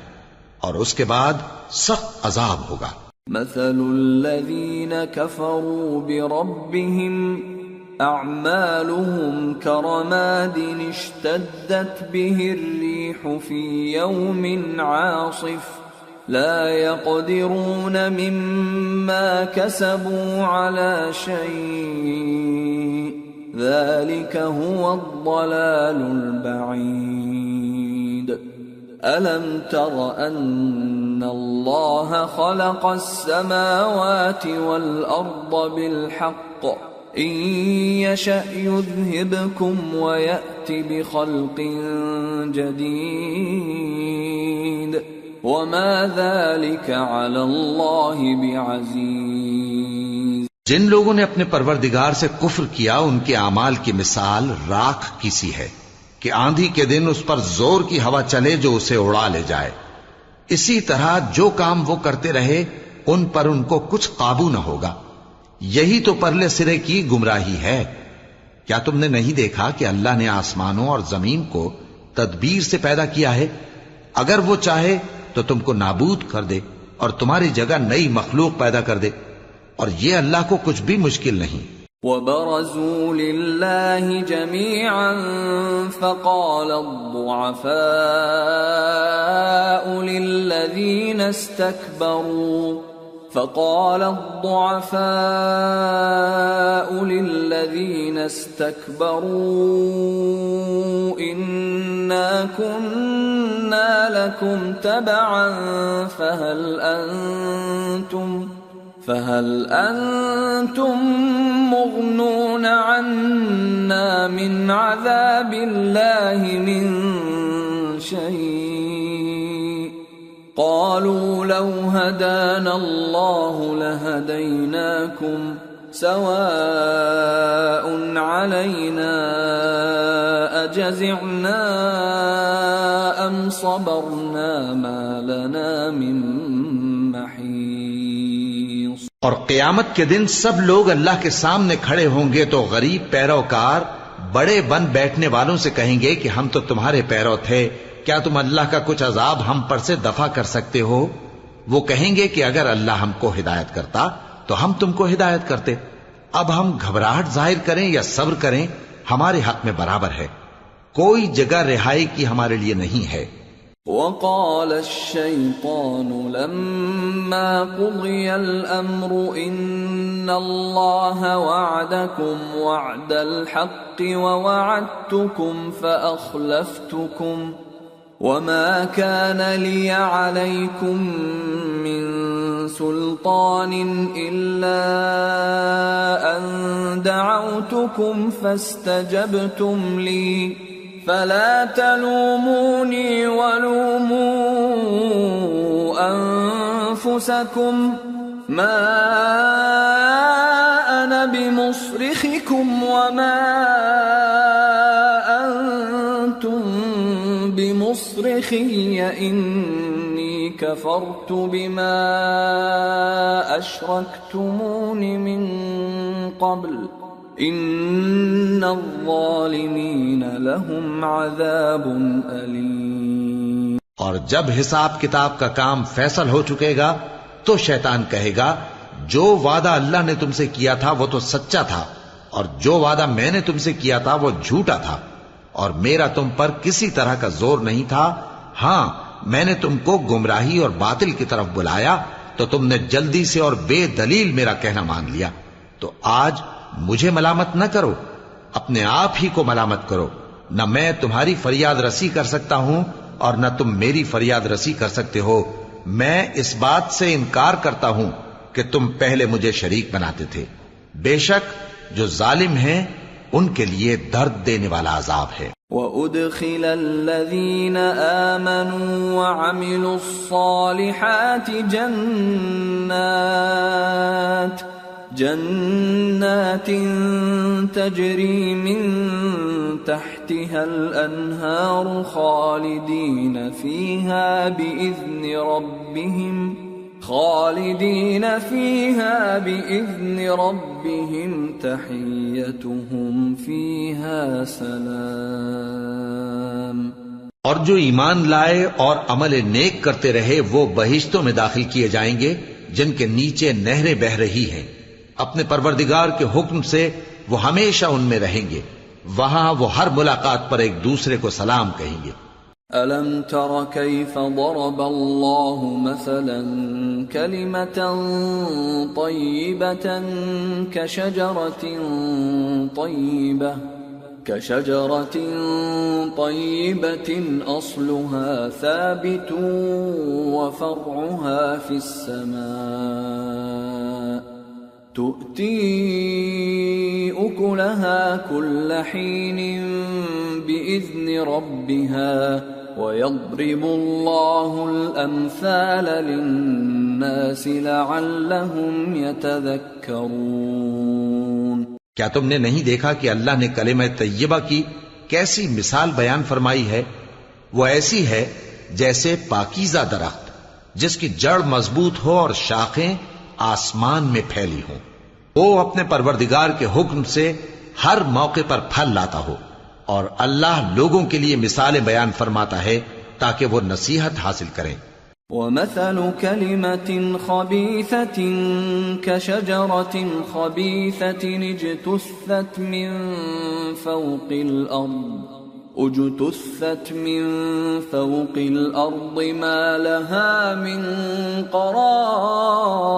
[SPEAKER 2] اور اس کے بعد سخت عذاب ہوگا۔
[SPEAKER 1] مثل الذين كفروا بربهم أعمالهم كرماد اشتدت به الريح في يوم عاصف لا يقدرون مما كسبوا على شيء ذلك هو الضلال البعيد۔ ألم تر أن الله خلق السماوات والأرض بالحق إن يشأ يذهبكم ويأت بخلق جديد وما ذلك على الله بعزيز۔
[SPEAKER 2] جن لوگوں نے اپنے پروردگار سے کفر کیا ان کے اعمال کی مثال راکھ کی سی ہے کہ آندھی کے دن اس پر زور کی ہوا چلے جو اسے اڑا لے جائے۔ اسی طرح جو کام وہ کرتے رہے ان پر ان کو کچھ قابو نہ ہوگا۔ یہی تو پرلے سرے کی گمراہی ہے۔ کیا تم نے نہیں دیکھا کہ اللہ نے آسمانوں اور زمین کو تدبیر سے پیدا کیا ہے؟ اگر وہ چاہے تو تم کو نابود کر دے اور تمہاری جگہ نئی مخلوق پیدا کر دے، اور یہ اللہ کو کچھ بھی مشکل نہیں۔
[SPEAKER 1] وبرزوا لله جميعا فقال الضعفاء للذين استكبروا إنا كنا لكم تبعا فهل أنتم مغنون عنا من عذاب الله من شيء قالوا لو هدانا الله لهديناكم سواء علينا أجزعنا أم صبرنا ما لنا من محيص۔
[SPEAKER 2] اور قیامت کے دن سب لوگ اللہ کے سامنے کھڑے ہوں گے تو غریب پیروکار بڑے بن بیٹھنے والوں سے کہیں گے کہ ہم تو تمہارے پیرو تھے، کیا تم اللہ کا کچھ عذاب ہم پر سے دفع کر سکتے ہو؟ وہ کہیں گے کہ اگر اللہ ہم کو ہدایت کرتا تو ہم تم کو ہدایت کرتے۔ اب ہم گھبراہٹ ظاہر کریں یا صبر کریں ہمارے حق میں برابر ہے، کوئی جگہ رہائی کی ہمارے لیے نہیں ہے۔
[SPEAKER 1] وقال الشيطان لما قضي الأمر إن الله وعدكم وعد الحق ووعدتكم فأخلفتكم وما كان لي عليكم من سلطان إلا أن دعوتكم فاستجبتم لي فلا تلوموني ولوموا أنفسكم ما أنا بمصرخكم وما أنتم بمصرخي إني كفرت بما أشركتمون من قبل ان الظالمین لهم عذاب علیم۔
[SPEAKER 2] اور جب حساب کتاب کا کام فیصل ہو چکے گا تو شیطان کہے گا جو وعدہ اللہ نے تم سے کیا تھا وہ تو سچا تھا اور جو وعدہ میں نے تم سے کیا تھا وہ جھوٹا تھا، اور میرا تم پر کسی طرح کا زور نہیں تھا۔ ہاں میں نے تم کو گمراہی اور باطل کی طرف بلایا تو تم نے جلدی سے اور بے دلیل میرا کہنا مان لیا، تو آج مجھے ملامت نہ کرو، اپنے آپ ہی کو ملامت کرو۔ نہ میں تمہاری فریاد رسی کر سکتا ہوں اور نہ تم میری فریاد رسی کر سکتے ہو۔ میں اس بات سے انکار کرتا ہوں کہ تم پہلے مجھے شریک بناتے تھے۔ بے شک جو ظالم ہیں ان کے لیے درد دینے والا عذاب ہے۔
[SPEAKER 1] وَأُدْخِلَ الَّذِينَ آمَنُوا وَعَمِلُوا الصَّالِحَاتِ جنات تجری من تحتها الانہار خالدین فیہا بإذن ربهم تحیتهم فیہا سلام۔
[SPEAKER 2] اور جو ایمان لائے اور عمل نیک کرتے رہے وہ بہشتوں میں داخل کیے جائیں گے جن کے نیچے نہریں بہہ رہی ہیں، اپنے پروردگار کے حکم سے وہ ہمیشہ ان میں رہیں گے، وہاں وہ ہر ملاقات پر ایک دوسرے کو سلام کہیں گے۔
[SPEAKER 1] أَلَمْ تَرَ كَيْفَ ضَرَبَ اللَّهُ مَثَلًا كَلِمَةً طَيِّبَةً كَشَجَرَةٍ طَيِّبَةٍ أَصْلُهَا ثَابِتٌ وَفَرْعُهَا فِي السَّمَاءِ تُؤْتِي أُكُلَهَا كُلَّ حِينٍ بِإِذْنِ رَبِّهَا وَيَضْرِبُ اللَّهُ الْأَمْثَالَ لِلنَّاسِ لَعَلَّهُمْ يَتَذَكَّرُونَ۔
[SPEAKER 2] کیا تم نے نہیں دیکھا کہ اللہ نے کلمہ طیبہ کی کیسی مثال بیان فرمائی ہے؟ وہ ایسی ہے جیسے پاکیزہ درخت جس کی جڑ مضبوط ہو اور شاخیں آسمان میں پھیلی ہوں، وہ اپنے پروردگار کے حکم سے ہر موقع پر پھل لاتا ہو، اور اللہ لوگوں کے لیے مثالیں بیان فرماتا ہے تاکہ وہ نصیحت حاصل کریں۔
[SPEAKER 1] ومثل كلمة خبيثة كشجرة خبيثة اجتثت من فوق الأرض ما لها من قرار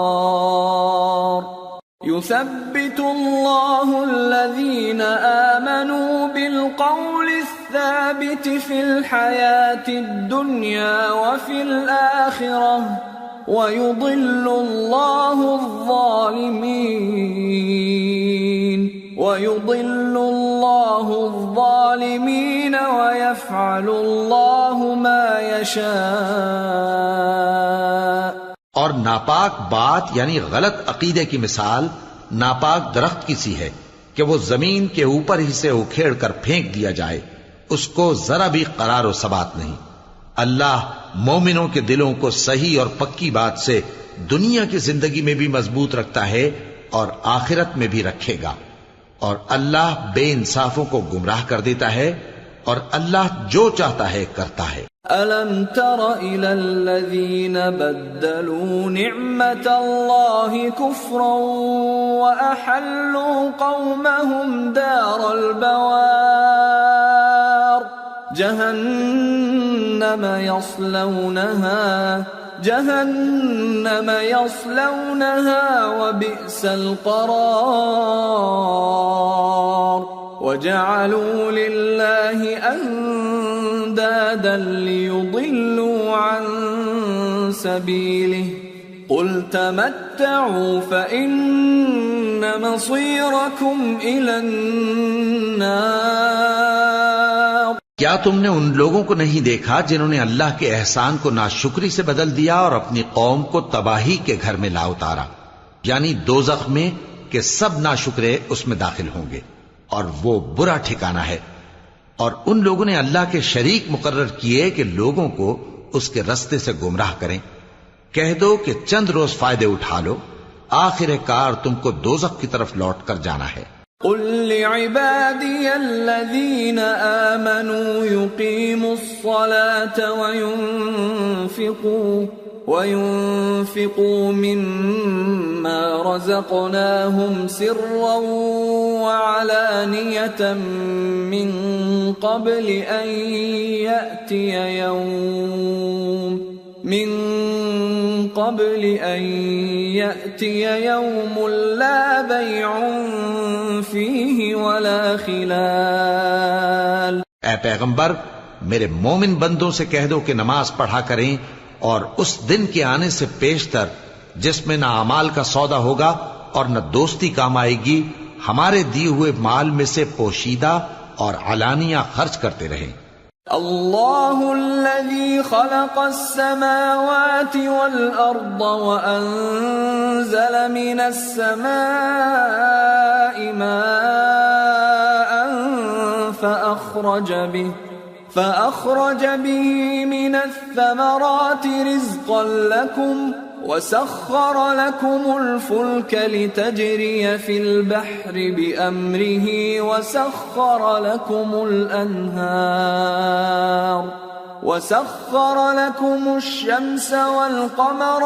[SPEAKER 1] يثبت الله الذين آمنوا بالقول الثابت في الحياة الدنيا وفي الآخرة ويضل الله الظالمين ويفعل الله ما يشاء.
[SPEAKER 2] اور ناپاک بات یعنی غلط عقیدے کی مثال ناپاک درخت کی سی ہے کہ وہ زمین کے اوپر ہی سے اکھیڑ کر پھینک دیا جائے، اس کو ذرا بھی قرار و ثبات نہیں. اللہ مومنوں کے دلوں کو صحیح اور پکی بات سے دنیا کی زندگی میں بھی مضبوط رکھتا ہے اور آخرت میں بھی رکھے گا. اور اللہ بے انصافوں کو گمراہ کر دیتا ہے اور اللہ جو چاہتا ہے کرتا ہے.
[SPEAKER 1] أَلَمْ تَرَ إِلَى الَّذِينَ بَدَّلُوا نِعْمَةَ اللَّهِ كُفْرًا وَأَحَلُّوا قَوْمَهُمْ دَارَ الْبَوَارِ جهنم يصلونها وبئس القرار وجعلوا لله أندادا ليضلوا عن سبيله قل تمتعوا فإن مصيركم إلى النار.
[SPEAKER 2] کیا تم نے ان لوگوں کو نہیں دیکھا جنہوں نے اللہ کے احسان کو ناشکری سے بدل دیا اور اپنی قوم کو تباہی کے گھر میں لا اتارا، یعنی دوزخ میں کہ سب ناشکرے اس میں داخل ہوں گے اور وہ برا ٹھکانہ ہے. اور ان لوگوں نے اللہ کے شریک مقرر کیے کہ لوگوں کو اس کے رستے سے گمراہ کریں. کہہ دو کہ چند روز فائدے اٹھا لو، آخر کار تم کو دوزخ کی طرف لوٹ کر جانا ہے.
[SPEAKER 1] قل لعبادي الذين آمنوا يقيموا الصلاة وينفقوا مما رزقناهم سرا وعلانية من قبل أن يأتي يوم لا بيع فيه ولا خلال.
[SPEAKER 2] اے پیغمبر میرے مومن بندوں سے کہہ دو کہ نماز پڑھا کریں اور اس دن کے آنے سے پیشتر جس میں نہ اعمال کا سودا ہوگا اور نہ دوستی کام آئے گی، ہمارے دیے ہوئے مال میں سے پوشیدہ اور علانیہ خرچ کرتے رہیں.
[SPEAKER 1] اللہ الذي خلق السماوات والأرض وأنزل من السماء ماء فأخرج به من الثمرات رزقا لكم وسخر لكم الفلك لتجري في البحر بأمره وسخر لكم الشمس والقمر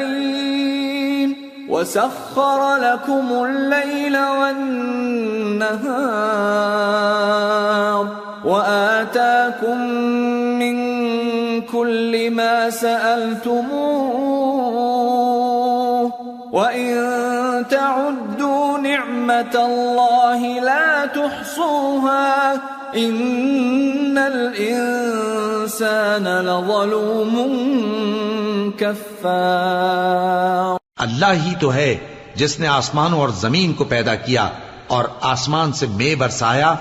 [SPEAKER 1] دائبين وسخر لكم الليل والنهار وآتاكم من كل ما سألتموه وإن تعدوا نعمة الله لا تحصوها إن الإنسان لظلوم كفار.
[SPEAKER 2] اللہ ہی تو ہے جس نے آسمانوں اور زمین کو پیدا کیا اور آسمان سے مے برسایا،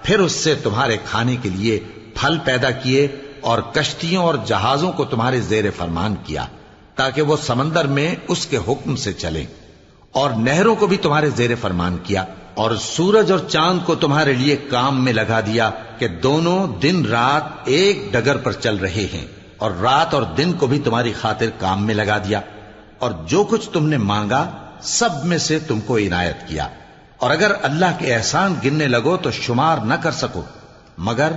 [SPEAKER 2] پھر اس سے تمہارے کھانے کے لیے پھل پیدا کیے اور کشتیوں اور جہازوں کو تمہارے زیر فرمان کیا تاکہ وہ سمندر میں اس کے حکم سے چلیں، اور نہروں کو بھی تمہارے زیر فرمان کیا، اور سورج اور چاند کو تمہارے لیے کام میں لگا دیا کہ دونوں دن رات ایک ڈگر پر چل رہے ہیں، اور رات اور دن کو بھی تمہاری خاطر کام میں لگا دیا، اور جو کچھ تم نے مانگا سب میں سے تم کو عنایت کیا. اور اگر اللہ کے احسان گننے لگو تو شمار نہ کر سکو، مگر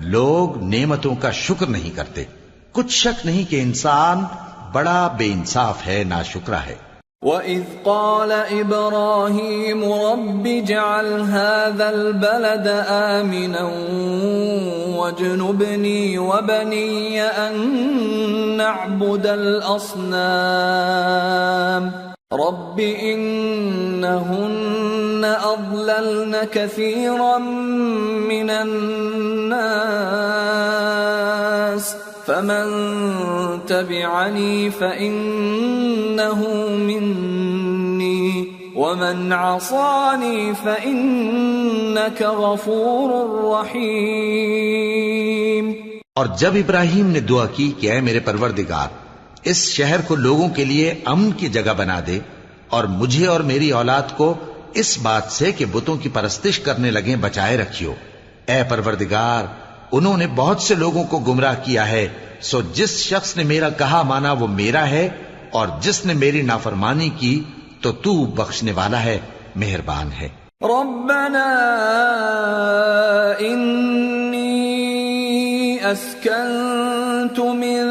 [SPEAKER 2] لوگ نعمتوں کا شکر نہیں کرتے. کچھ شک نہیں کہ انسان بڑا بے انصاف ہے، ناشکرا ہے.
[SPEAKER 1] وَإِذْ قَالَ إِبْرَاهِيمُ رَبِّ اجْعَلْ هَذَا الْبَلَدَ آمِنًا وَاجْنُبْنِي وَبَنِيَّ أَن نَّعْبُدَ الْأَصْنَامَ رَبِّ إِنَّهُنَّ أَضْلَلْنَ كَثِيرًا مِّنَ النَّاسِ فَمَن تَبِعَنِي فَإِنَّهُ مِنِّي وَمَنْ عَصَانِي فَإِنَّكَ غَفُورٌ رَّحِيمٌ.
[SPEAKER 2] اور جب ابراہیم نے دعا کی کہ اے میرے پروردگار، اس شہر کو لوگوں کے لیے امن کی جگہ بنا دے اور مجھے اور میری اولاد کو اس بات سے کہ بتوں کی پرستش کرنے لگیں بچائے رکھیو. اے پروردگار، انہوں نے بہت سے لوگوں کو گمراہ کیا ہے، سو جس شخص نے میرا کہا مانا وہ میرا ہے، اور جس نے میری نافرمانی کی تو تو بخشنے والا ہے، مہربان ہے.
[SPEAKER 1] ربنا انی اسکنت من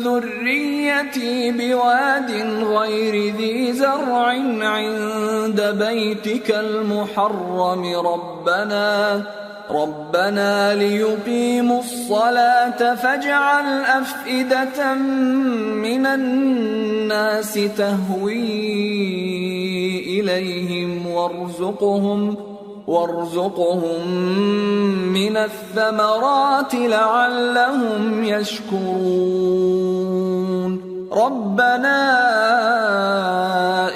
[SPEAKER 1] ذریتی بواد غیر ذی زرع عند بیتک المحرم ربنا ليقيموا الصلاة فاجعل أفئدة من الناس تهوي إليهم وارزقهم من الثمرات لعلهم يشكرون. ربنا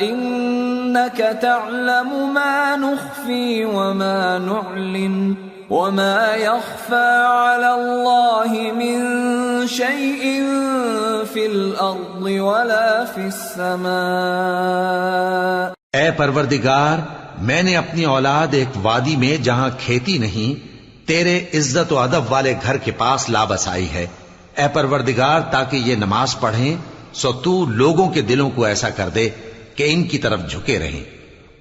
[SPEAKER 1] إنك تعلم ما نخفي وما نعلن وما يخفى على الله من شيء في الأرض ولا في السماء.
[SPEAKER 2] اے پروردگار، میں نے اپنی اولاد ایک وادی میں جہاں کھیتی نہیں تیرے عزت و ادب والے گھر کے پاس لا بسائی ہے. اے پروردگار، تاکہ یہ نماز پڑھیں سو تو لوگوں کے دلوں کو ایسا کر دے کہ ان کی طرف جھکے رہیں،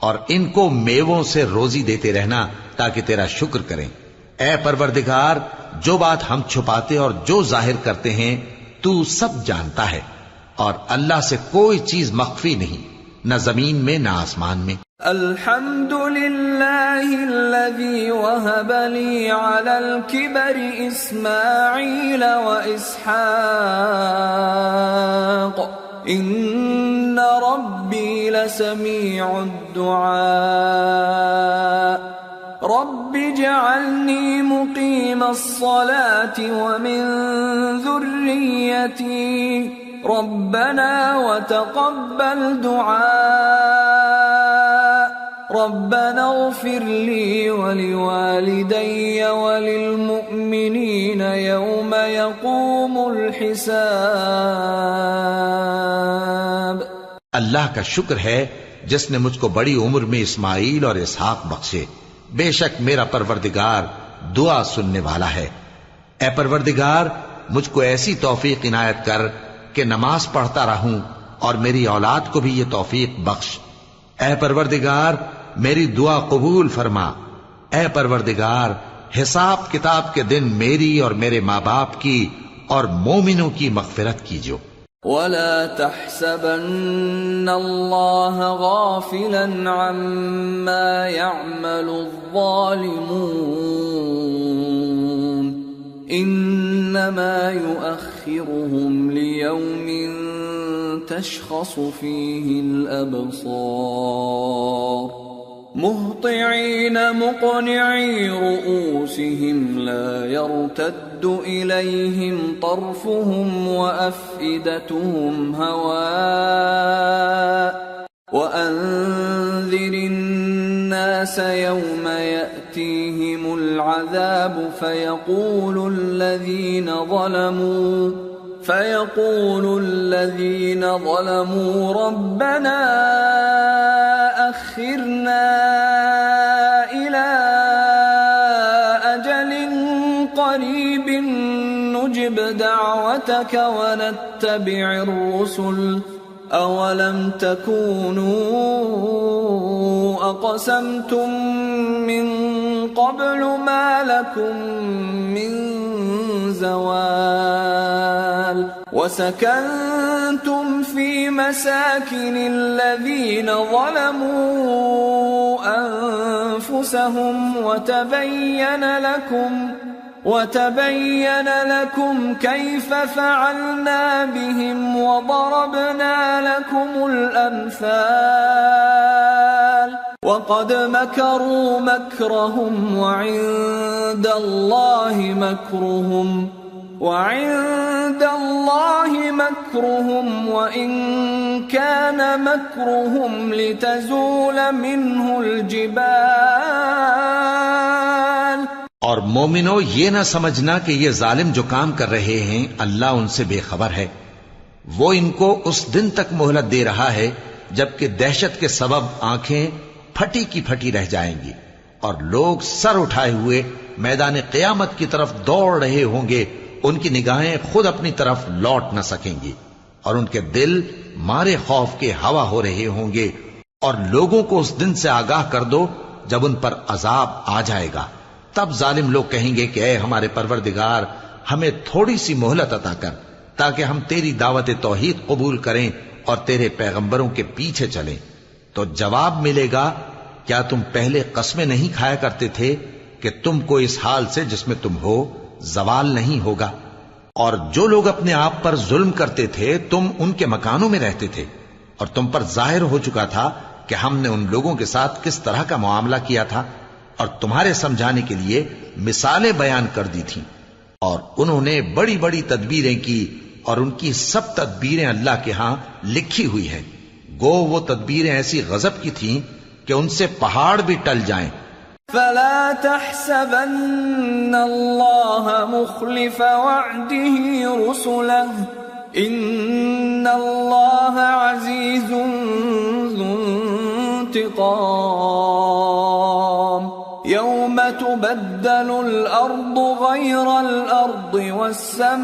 [SPEAKER 2] اور ان کو میووں سے روزی دیتے رہنا تاکہ تیرا شکر کریں. اے پروردگار، جو بات ہم چھپاتے اور جو ظاہر کرتے ہیں تو سب جانتا ہے، اور اللہ سے کوئی چیز مخفی نہیں، نہ زمین میں نہ آسمان میں.
[SPEAKER 1] الحمد للہ الذی وہب لی علی الکبر اسماعیل و اسحاق ان ربی لسمیع الدعاء. رب اجعلنی مقیم الصلاة ومن ذریتی ربنا وتقبل دعاء. ربنا اغفر لي ولوالدي وللمؤمنين يوم يقوم الحساب.
[SPEAKER 2] اللہ کا شکر ہے جس نے مجھ کو بڑی عمر میں اسماعیل اور اسحاق بخشے. بے شک میرا پروردگار دعا سننے والا ہے. اے پروردگار، مجھ کو ایسی توفیق عنایت کر کہ نماز پڑھتا رہوں اور میری اولاد کو بھی یہ توفیق بخش. اے پروردگار، میری دعا قبول فرما. اے پروردگار، حساب کتاب کے دن میری اور میرے ماں باپ کی اور مومنوں کی مغفرت کیجو.
[SPEAKER 1] ولا تحسبن الله غافلا عما يعمل الظالمون انما يؤخرهم ليوم تشخص فيه الابصار مهطعين مقنعي رؤوسهم لا يرتد إليهم طرفهم وأفئدتهم هواء وأنذر الناس يوم يأتيهم العذاب فيقول الذين ظلموا ربنا أخرنا إلى أجل قريب نجب دعوتك ونتبع الرسل أولم تكونوا أقسمتم من قبل ما لكم من زوال وسكنتم في مساكن الذين ظلموا أنفسهم وتبين لكم كيف فعلنا بهم وضربنا لكم الأمثال وقد مكروا مكرهم وعند الله مكرهم وإن كان مكرهم لتزول منه الجبال.
[SPEAKER 2] اور مومنو، یہ نہ سمجھنا کہ یہ ظالم جو کام کر رہے ہیں اللہ ان سے بے خبر ہے. وہ ان کو اس دن تک مہلت دے رہا ہے جبکہ دہشت کے سبب آنکھیں پھٹی کی پھٹی رہ جائیں گی اور لوگ سر اٹھائے ہوئے میدان قیامت کی طرف دوڑ رہے ہوں گے. ان کی نگاہیں خود اپنی طرف لوٹ نہ سکیں گی اور ان کے دل مارے خوف کے ہوا ہو رہے ہوں گے. اور لوگوں کو اس دن سے آگاہ کر دو جب ان پر عذاب آ جائے گا. تب ظالم لوگ کہیں گے کہ اے ہمارے پروردگار، ہمیں تھوڑی سی مہلت عطا کر تاکہ ہم تیری دعوت توحید قبول کریں اور تیرے پیغمبروں کے پیچھے چلیں. تو جواب ملے گا، کیا تم پہلے قسمیں نہیں کھایا کرتے تھے کہ تم کو اس حال سے جس میں تم ہو زوال نہیں ہوگا؟ اور جو لوگ اپنے آپ پر ظلم کرتے تھے تم ان کے مکانوں میں رہتے تھے اور تم پر ظاہر ہو چکا تھا کہ ہم نے ان لوگوں کے ساتھ کس طرح کا معاملہ کیا تھا اور تمہارے سمجھانے کے لیے مثالیں بیان کر دی تھیں. اور انہوں نے بڑی بڑی تدبیریں کی اور ان کی سب تدبیریں اللہ کے ہاں لکھی ہوئی ہیں. گو وہ تدبیریں ایسی غضب کی تھیں کہ ان سے پہاڑ بھی ٹل جائیں.
[SPEAKER 1] فلا تحسبن الله مخلف وعده رسله ان الله عزيز ذو انتقام يوم تبدل الأرض غير الأرض والسماوات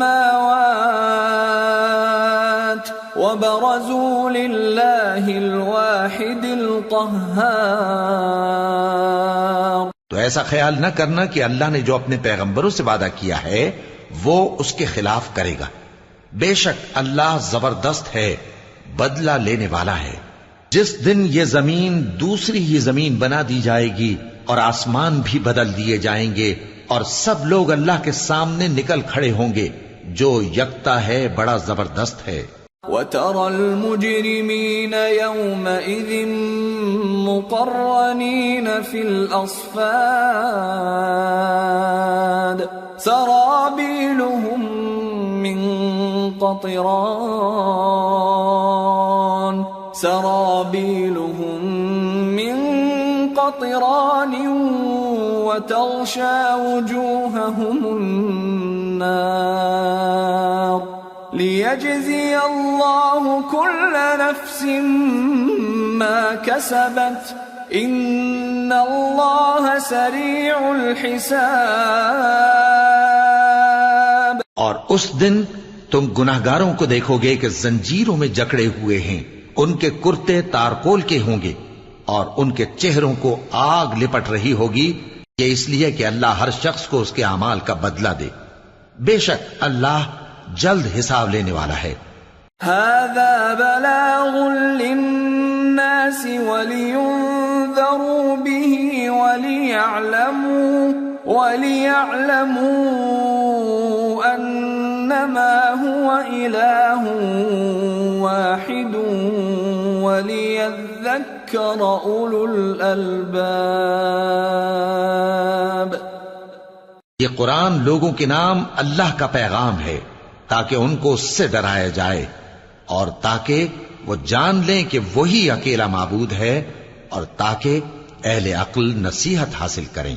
[SPEAKER 1] وبرزوا لله الواحد القهار.
[SPEAKER 2] تو ایسا خیال نہ کرنا کہ اللہ نے جو اپنے پیغمبروں سے وعدہ کیا ہے وہ اس کے خلاف کرے گا. بے شک اللہ زبردست ہے، بدلہ لینے والا ہے. جس دن یہ زمین دوسری ہی زمین بنا دی جائے گی اور آسمان بھی بدل دیے جائیں گے اور سب لوگ اللہ کے سامنے نکل کھڑے ہوں گے جو یکتا ہے، بڑا زبردست ہے.
[SPEAKER 1] وَتَرَى الْمُجْرِمِينَ يَوْمَئِذٍ مُقَرَّنِينَ فِي الْأَصْفَادِ سَرَابِيلُهُم مِّن قَطِرَانٍ وَتَغْشَى وُجُوهَهُمُ النَّارُ لِيَجْزِيَ اللَّهُ كُلَّ نَفْسٍ مَا كَسَبَتْ إِنَّ اللَّهَ سَرِيعُ الْحِسَابِ.
[SPEAKER 2] اور اس دن تم گناہگاروں کو دیکھو گے کہ زنجیروں میں جکڑے ہوئے ہیں، ان کے کرتے تارکول کے ہوں گے اور ان کے چہروں کو آگ لپٹ رہی ہوگی. یہ اس لیے کہ اللہ ہر شخص کو اس کے اعمال کا بدلہ دے. بے شک اللہ جلد حساب لینے والا ہے.
[SPEAKER 1] هذا بلاغ للناس ولينذروا به وليعلموا أنما هو إله واحد وليذكر أولو الألباب.
[SPEAKER 2] یہ قرآن لوگوں کے نام اللہ کا پیغام ہے تاکہ ان کو اس سے ڈرایا جائے اور تاکہ وہ جان لیں کہ وہی اکیلا معبود ہے اور تاکہ اہل عقل نصیحت حاصل کریں.